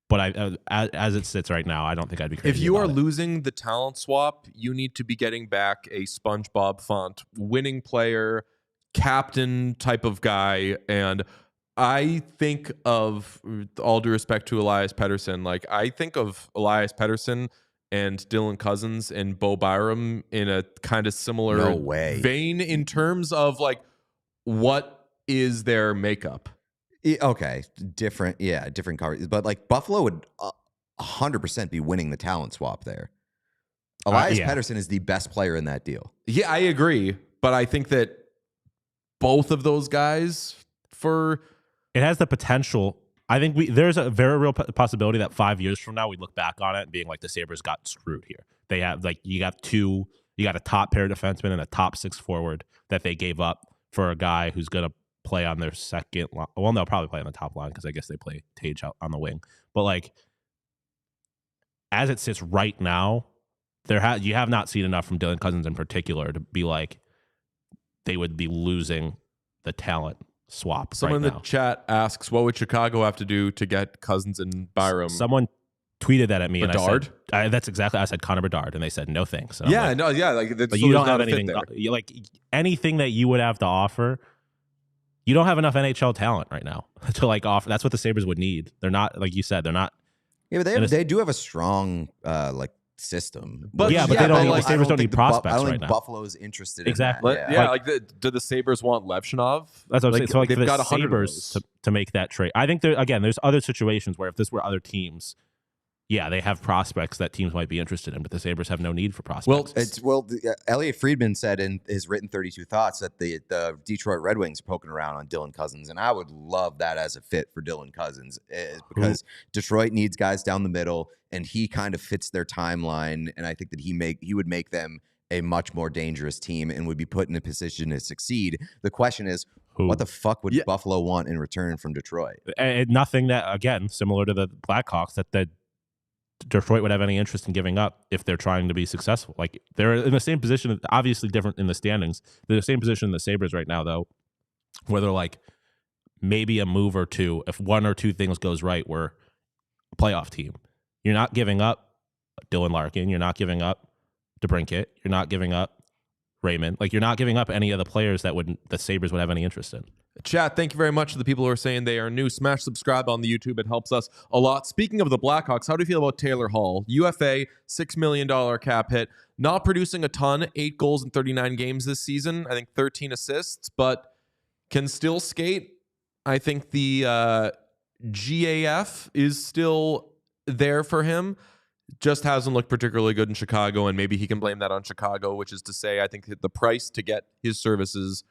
But as it sits right now, I don't think I'd be crazy. If you are losing the talent swap, you need to be getting back a SpongeBob font winning player, captain type of guy. And I think of, all due respect to Elias Pettersson, like I think of Elias Pettersson and Dylan Cousins and Bo Byram in a kind of similar vein in terms of like what is their makeup. Okay, different coverage, but like Buffalo would 100% be winning the talent swap there. Elias Pettersson is the best player in that deal. Yeah, I agree, but I think that both of those guys it has the potential. I think there's a very real possibility that 5 years from now we look back on it and being like the Sabres got screwed here. They have like you got a top pair defenseman and a top 6 forward that they gave up for a guy who's gonna play on their second line. Well, they'll probably play on the top line because I guess they play Tage out on the wing. But like as it sits right now, you have not seen enough from Dylan Cousins in particular to be like they would be losing the talent swap. Someone in the chat asks, what would Chicago have to do to get Cousins and Byram? Someone tweeted that at me. Bedard? And I said, I said Connor Bedard, and they said no thanks. Like, but you don't have anything. Like anything that you would have to offer. You don't have enough NHL talent right now to like offer. That's what the Sabres would need. They're not, like you said, they're not. Yeah, but they do have a strong like system. But yeah, but yeah, they don't. but The like, Sabres don't need prospects I don't right think now. Buffalo's interested Exactly. in that. yeah, like do the Sabres want Levchinov? That's what I'm saying. So like they've the got 100 of Sabres those. to make that trade. I think there's other situations where if this were other teams, yeah, they have prospects that teams might be interested in, but the Sabres have no need for prospects. Elliot Friedman said in his written 32 thoughts that the Detroit Red Wings are poking around on Dylan Cousins, and I would love that as a fit for Dylan Cousins, because Detroit needs guys down the middle, and he kind of fits their timeline, and I think that he would make them a much more dangerous team and would be put in a position to succeed. The question is, what the fuck would Buffalo want in return from Detroit? And nothing that, again, similar to the Blackhawks, that Detroit would have any interest in giving up if they're trying to be successful. Like, they're in the same position, obviously different in the standings. They're the same position in the Sabres right now, though, where they're like maybe a move or two. If one or two things goes right, we're a playoff team. You're not giving up Dylan Larkin. You're not giving up DeBrincat. You're not giving up Raymond. Like, you're not giving up any of the players that the Sabres would have any interest in. Chat, thank you very much to the people who are saying they are new. Smash subscribe on the YouTube. It helps us a lot. Speaking of the Blackhawks, how do you feel about Taylor Hall? UFA, $6 million cap hit. Not producing a ton, 8 goals in 39 games this season. I think 13 assists, but can still skate. I think the GAF is still there for him. Just hasn't looked particularly good in Chicago, and maybe he can blame that on Chicago, which is to say I think that the price to get his services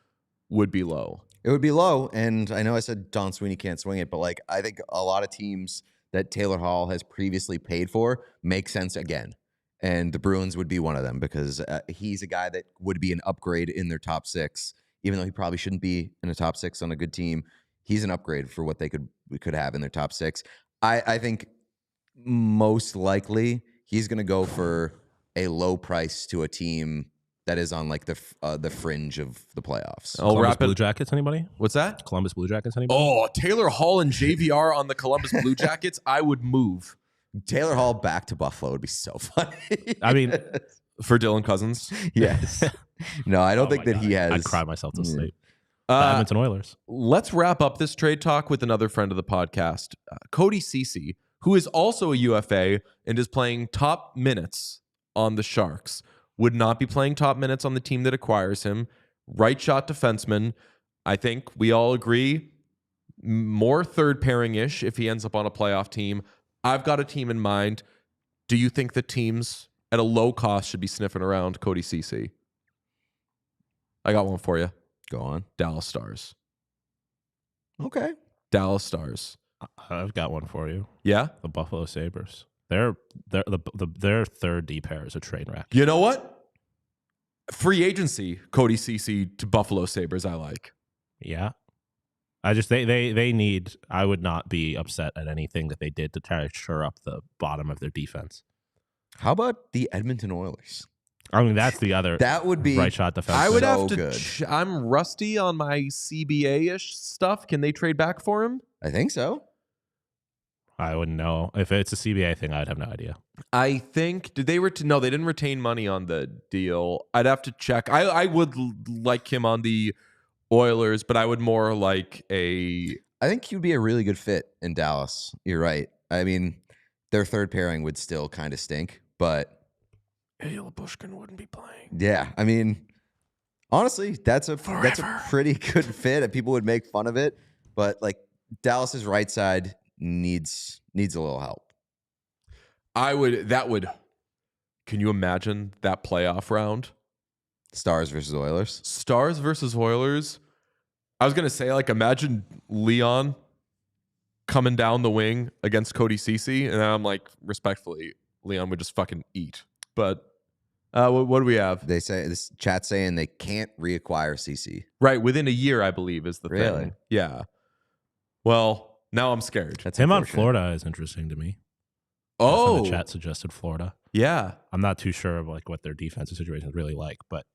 would be low. It would be low, and I know I said Don Sweeney can't swing it, but like I think a lot of teams that Taylor Hall has previously paid for make sense again, and the Bruins would be one of them because he's a guy that would be an upgrade in their top 6, even though he probably shouldn't be in a top 6 on a good team. He's an upgrade for what they could have in their top 6. I think most likely he's going to go for a low price to a team that is on like the fringe of the playoffs. Columbus Blue Jackets, anybody? What's that? Columbus Blue Jackets, anybody? Oh, Taylor Hall and JVR on the Columbus Blue Jackets. I would move. Taylor Hall back to Buffalo would be so funny. I mean, for Dylan Cousins. Yes. No, I don't think that he has. I'd cry myself to sleep. The Edmonton Oilers. Let's wrap up this trade talk with another friend of the podcast, Cody Ceci, who is also a UFA and is playing top minutes on the Sharks. Would not be playing top minutes on the team that acquires him. Right shot defenseman. I think we all agree more third pairing-ish if he ends up on a playoff team. I've got a team in mind. Do you think the teams at a low cost should be sniffing around Cody Ceci? I got one for you. Go on. Dallas Stars. Okay. Dallas Stars. I've got one for you. Yeah? The Buffalo Sabres. Their third D pair is a train wreck. You know what? Free agency, Cody Ceci to Buffalo Sabres, I like. Yeah. I just they need. I would not be upset at anything that they did to try to shore up the bottom of their defense. How about the Edmonton Oilers? I mean, that's the other. That would be right shot defense. I would So have to. good. I'm rusty on my CBA-ish stuff. Can they trade back for him? I think so. I wouldn't know if it's a CBA thing. I'd have no idea. I think did they no, they didn't retain money on the deal. I'd have to check. I would like him on the Oilers, but I would more like a. I think he would be a really good fit in Dallas. You're right. I mean, their third pairing would still kind of stink, but Ilya Bushkin wouldn't be playing. yeah, I mean, honestly, that's a pretty good fit. People would make fun of it, but like Dallas's right side needs a little help. Can you imagine that playoff round? Stars versus Oilers. Stars versus Oilers. I was gonna say, like, imagine Leon coming down the wing against Cody Ceci, and I'm like, respectfully, Leon would just fucking eat. But what do we have? They say this chat saying they can't reacquire CC. Right, within a year, I believe, is the Really? thing. Yeah. Well, now I'm scared. That's Him on unfortunate. Florida is interesting to me. Oh, The chat suggested Florida. yeah. I'm not too sure of like what their defensive situation is really like, but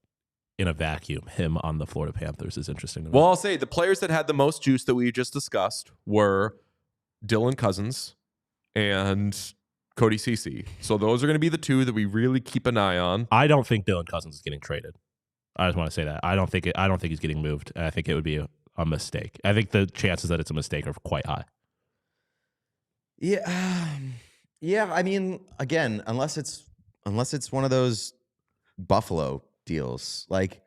in a vacuum, him on the Florida Panthers is interesting to me. Well, I'll say the players that had the most juice that we just discussed were Dylan Cousins and Cody Ceci. So those are going to be the two that we really keep an eye on. I don't think Dylan Cousins is getting traded. I just want to say that. I don't think he's getting moved. I think it would be a mistake. I think the chances that it's a mistake are quite high. Yeah. Yeah. I mean, again, unless it's unless it's one of those Buffalo deals. Like,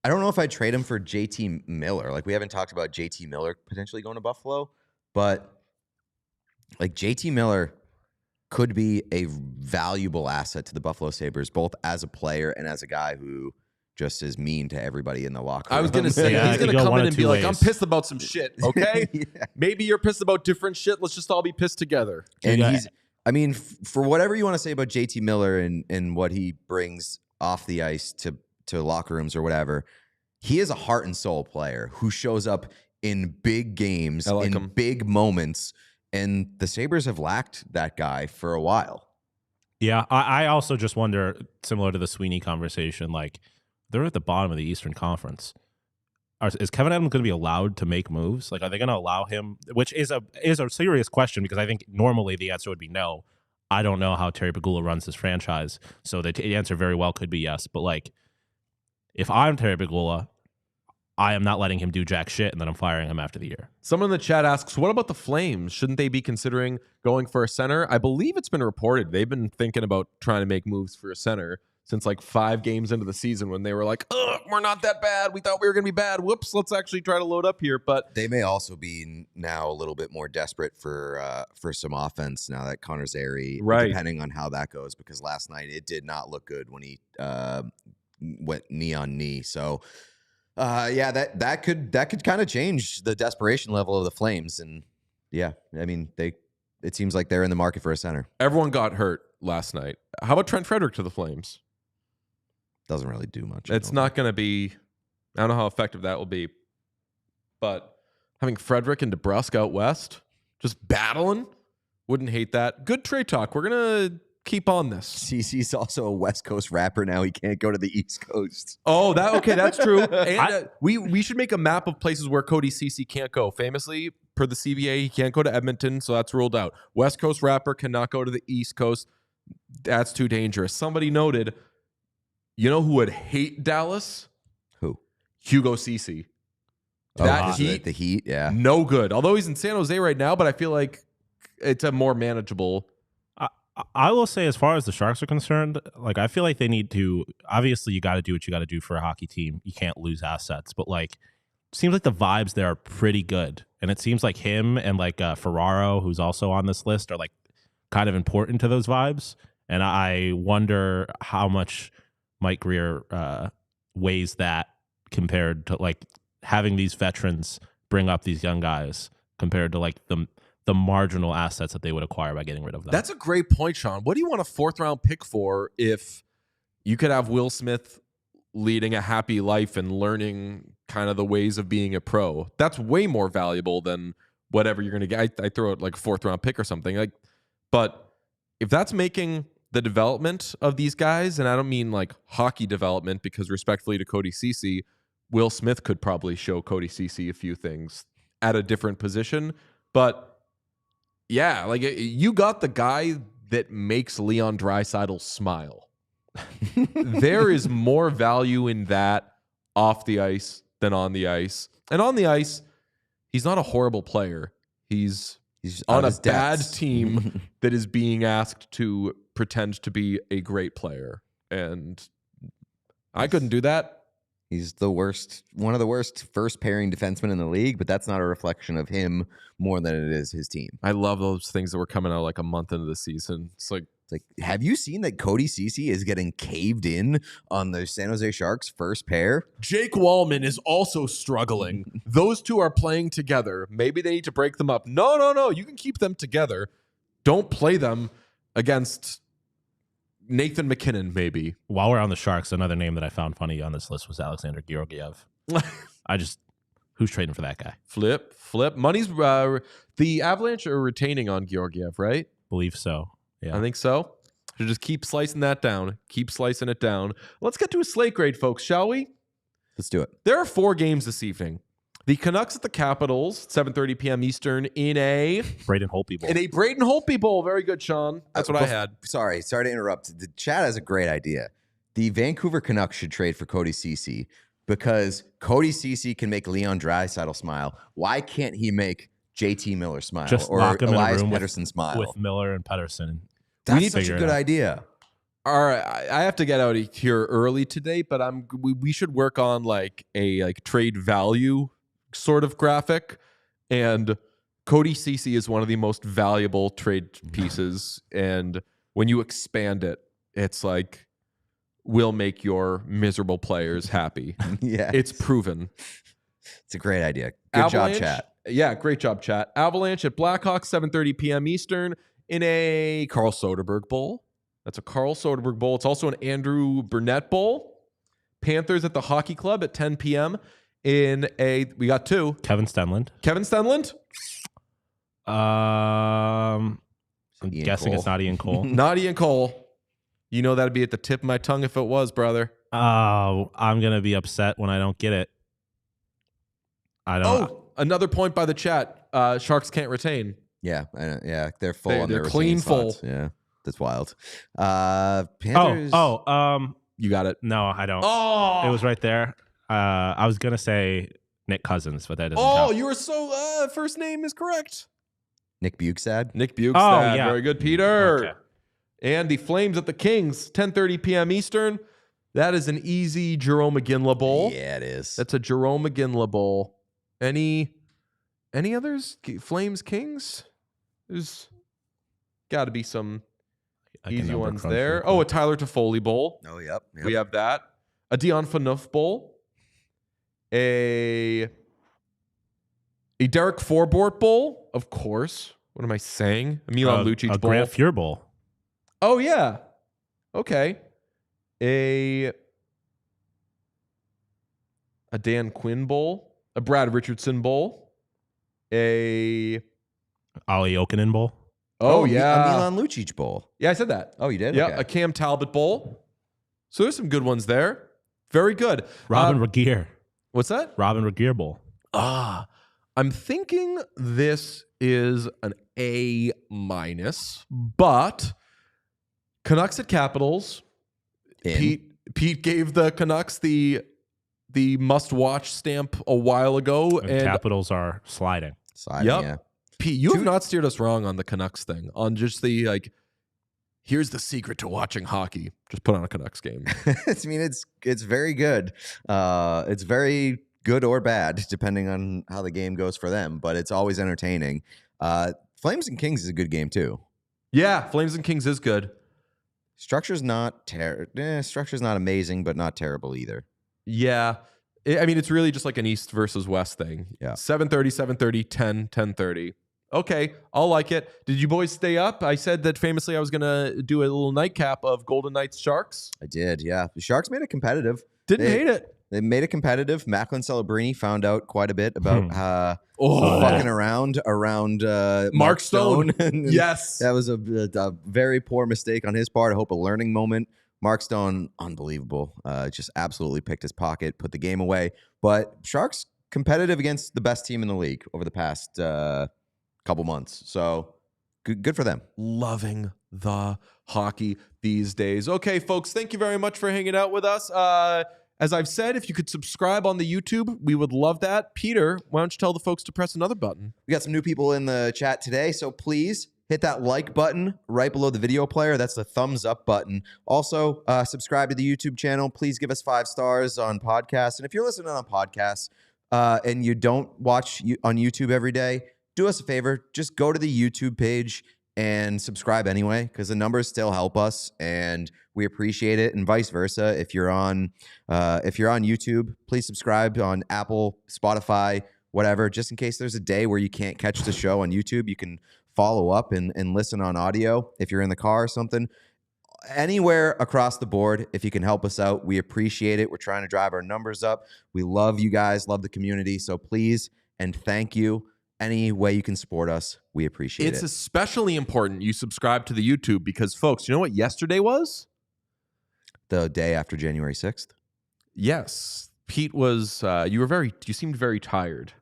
I don't know if I'd trade him for JT Miller. Like, we haven't talked about JT Miller potentially going to Buffalo, but like JT Miller could be a valuable asset to the Buffalo Sabres, both as a player and as a guy who just is mean to everybody in the locker room. I was going to say, he's going to come in and be like, I'm pissed about some shit, okay? Yeah. Maybe you're pissed about different shit. Let's just all be pissed together. And I mean, for whatever you want to say about JT Miller and what he brings off the ice to locker rooms or whatever, he is a heart and soul player who shows up in big games, in big moments, and the Sabres have lacked that guy for a while. Yeah, I also just wonder, similar to the Sweeney conversation, like, they're at the bottom of the Eastern Conference. Is Kevin Adams going to be allowed to make moves? Like, are they going to allow him? Which is a serious question, because I think normally the answer would be no. I don't know how Terry Pegula runs this franchise, so the answer very well could be yes. But like, if I'm Terry Pegula, I am not letting him do jack shit, and then I'm firing him after the year. Someone in the chat asks, what about the Flames? Shouldn't they be considering going for a center? I believe it's been reported they've been thinking about trying to make moves for a center since like 5 games into the season, when they were like, we're not that bad. We thought we were going to be bad. Whoops, let's actually try to load up here. But they may also be now a little bit more desperate for some offense now that Connor Zary, depending on how that goes, because last night it did not look good when he went knee on knee. So that could kind of change the desperation level of the Flames. And yeah, I mean, it seems like they're in the market for a center. Everyone got hurt last night. How about Trent Frederick to the Flames? Doesn't really do much. It's not going to be, I don't know how effective that will be, but having Frederick and DeBrusk out west, just battling, wouldn't hate that. Good trade talk. We're going to keep on this. CC's also a West Coast rapper now. He can't go to the East Coast. Oh, that's true. And we should make a map of places where Cody CC can't go. Famously, per the CBA, he can't go to Edmonton, so that's ruled out. West Coast rapper cannot go to the East Coast. That's too dangerous. Somebody noted, you know who would hate Dallas? Who? Hugo Ceci. The Heat, yeah. No good. Although he's in San Jose right now, but I feel like it's a more manageable. I will say, as far as the Sharks are concerned, like, I feel like they need to, obviously you got to do what you got to do for a hockey team. You can't lose assets, but like, seems like the vibes there are pretty good. And it seems like him and like Ferraro, who's also on this list, are like kind of important to those vibes. And I wonder how much Mike Greer weighs that compared to like having these veterans bring up these young guys compared to like the marginal assets that they would acquire by getting rid of them. That's a great point, Sean. What do you want a 4th round pick for if you could have Will Smith leading a happy life and learning kind of the ways of being a pro? That's way more valuable than whatever you're going to get. I throw out like a 4th round pick or something. Like, but if that's making the development of these guys, and I don't mean like hockey development, because respectfully to Cody Ceci, Will Smith could probably show Cody Ceci a few things at a different position. But yeah, like you got the guy that makes Leon Draisaitl smile. There is more value in that off the ice than on the ice. And on the ice, he's not a horrible player. He's on a bad team that is being asked to pretend to be a great player. And I couldn't do that. He's one of the worst first pairing defensemen in the league, but that's not a reflection of him more than it is his team. I love those things that were coming out like a month into the season. It's like, have you seen that Cody Ceci is getting caved in on the San Jose Sharks first pair? Jake Wallman is also struggling. Those two are playing together. Maybe they need to break them up. No. You can keep them together. Don't play them against Nathan McKinnon, maybe. While we're on the Sharks, another name that I found funny on this list was Alexander Georgiev. Who's trading for that guy? Flip. Money's, the Avalanche are retaining on Georgiev, right? Believe so. Yeah. I think so. Should just keep slicing that down. Keep slicing it down. Let's get to a slate grade, folks, shall we? Let's do it. There are 4 games this evening. The Canucks at the Capitals, 7:30 p.m. Eastern in a Braden Holtby Bowl. In a Braden Holtby Bowl. Very good, Sean. That's what I had. Sorry to interrupt. The chat has a great idea. The Vancouver Canucks should trade for Cody Ceci because Cody Ceci can make Leon Draisaitl smile. Why can't he make JT Miller smile? Just or lock him Elias in a room Pettersson smile? With Miller and Pettersson. That's such a good idea. All right, I have to get out of here early today, but we should work on like a trade value sort of graphic, and Cody Ceci is one of the most valuable trade pieces, and when you expand it, it's like will make your miserable players happy. Yeah, it's proven. It's a great idea. Good job, chat. Yeah, great job, chat. Avalanche at Blackhawks, 7:30 p.m. Eastern in a Carl Soderberg Bowl. That's a Carl Soderberg Bowl. It's also an Andrew Burnett Bowl. Panthers at the Hockey Club at 10 p.m. in a, we got two. Kevin Stenlund. Kevin Stenlund? I'm Ian guessing Cole. it's not Ian Cole. Not Ian Cole. You know that'd be at the tip of my tongue if it was, brother. Oh, I'm going to be upset when I don't get it. I don't Oh, another point by the chat. Sharks can't retain. Yeah, they're full on They're their clean retaining full. spots. Yeah, that's wild. Panthers. You got it. No, I don't. Oh, It was right there. I was going to say Nick Cousins, but that doesn't count. you were so, first name is correct. Nick Bukestad. Nick Bukestad. Oh, yeah. Very good, Peter. Okay. And the Flames at the Kings, 10:30 p.m. Eastern. That is an easy Jerome McGinley Bowl. Yeah, it is. That's a Jerome McGinley Bowl. Any others? Flames Kings? There's got to be some easy ones there. Oh, a Tyler Toffoli Bowl. Oh, yep. We have that. A Dion Phaneuf Bowl. A Derek Forbort Bowl, of course. What am I saying? A Milan Lucic a Bowl. Grant Fuhr Bowl. Oh, yeah. Okay. A Dan Quinn Bowl. A Brad Richardson Bowl. A... Ollie Okinen Bowl. Oh, A yeah. Milan Lucic Bowl. Yeah, I said that. Oh, you did? Yeah, Okay. a Cam Talbot Bowl. So there's some good ones there. Very good. Robin Regeer. What's that? Robin Regeer Bowl. I'm thinking this is an A-, but Canucks at Capitals. In. Pete gave the Canucks the must-watch stamp a while ago. And Capitals are sliding. Sliding, Yep. yeah. Pete, you have not steered us wrong on the Canucks thing. On just the, like, here's the secret to watching hockey. Just put on a Canucks game. I mean, it's very good. It's very good or bad, depending on how the game goes for them, but it's always entertaining. Flames and Kings is a good game, too. Yeah, Flames and Kings is good. Structure's not structure's not amazing, but not terrible either. Yeah. I mean, it's really just like an East versus West thing. Yeah. 7:30, 10, 10:30. Okay, I'll like it. Did you boys stay up? I said that famously I was going to do a little nightcap of Golden Knights Sharks. I did, yeah. The Sharks made it competitive. Didn't hate it. They made it competitive. Macklin Celebrini found out quite a bit about fucking around Mark Stone. And Yes. that was a very poor mistake on his part. I hope a learning moment. Mark Stone, unbelievable. Just absolutely picked his pocket, put the game away. But Sharks competitive against the best team in the league over the past couple months. So good for them. Loving the hockey these days. Okay, folks, thank you very much for hanging out with us. As I've said, if you could subscribe on the YouTube, we would love that. Peter, why don't you tell the folks to press another button? We got some new people in the chat today, so please hit that like button right below the video player. That's the thumbs up button. Also, subscribe to the YouTube channel. Please give us 5 stars on podcasts. And if you're listening on podcasts and you don't watch on YouTube every day, do us a favor. Just go to the YouTube page and subscribe anyway, because the numbers still help us and we appreciate it, and vice versa. If you're on YouTube, please subscribe on Apple, Spotify, whatever, just in case there's a day where you can't catch the show on YouTube. You can follow up and listen on audio if you're in the car or something. Anywhere across the board, if you can help us out, we appreciate it. We're trying to drive our numbers up. We love you guys, love the community, so please and thank you. Any way you can support us, we appreciate it. It's especially important you subscribe to the YouTube because, folks, you know what yesterday was? The day after January 6th? Yes. Pete was, you seemed very tired.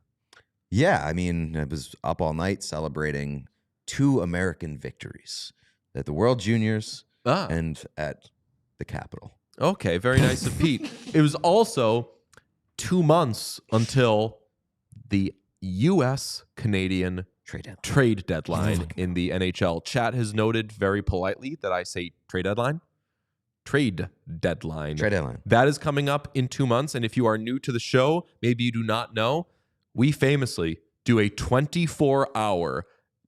Yeah, I mean, I was up all night celebrating 2 American victories at the World Juniors and at the Capitol. Okay, very nice of Pete. It was also 2 months until the U.S.-Canadian trade deadline in the NHL. Chat has noted very politely that I say trade deadline. trade deadline. Trade deadline. That is coming up in 2 months. And if you are new to the show, maybe you do not know, we famously do a 24-hour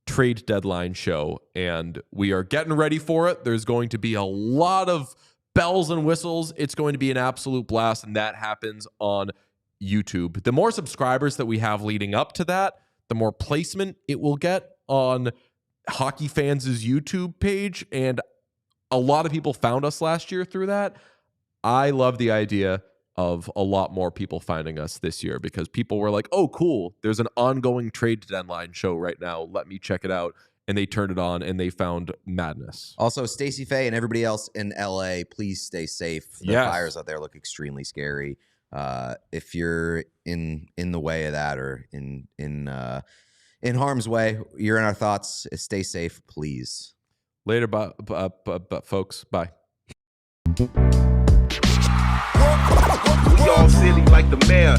trade deadline show, and we are getting ready for it. There's going to be a lot of bells and whistles. It's going to be an absolute blast, and that happens on YouTube. The more subscribers that we have leading up to that, the more placement it will get on Hockey Fans' YouTube page, and a lot of people found us last year through that. I love the idea of a lot more people finding us this year because people were like, oh, cool, there's an ongoing trade deadline show right now. Let me check it out. And they turned it on and they found madness. Also, Stacey Faye and everybody else in LA, please stay safe. The fires out there look extremely scary. If you're in the way of that or in harm's way, you're in our thoughts. Stay safe, please. Later, folks. Bye. We all silly like the mayor.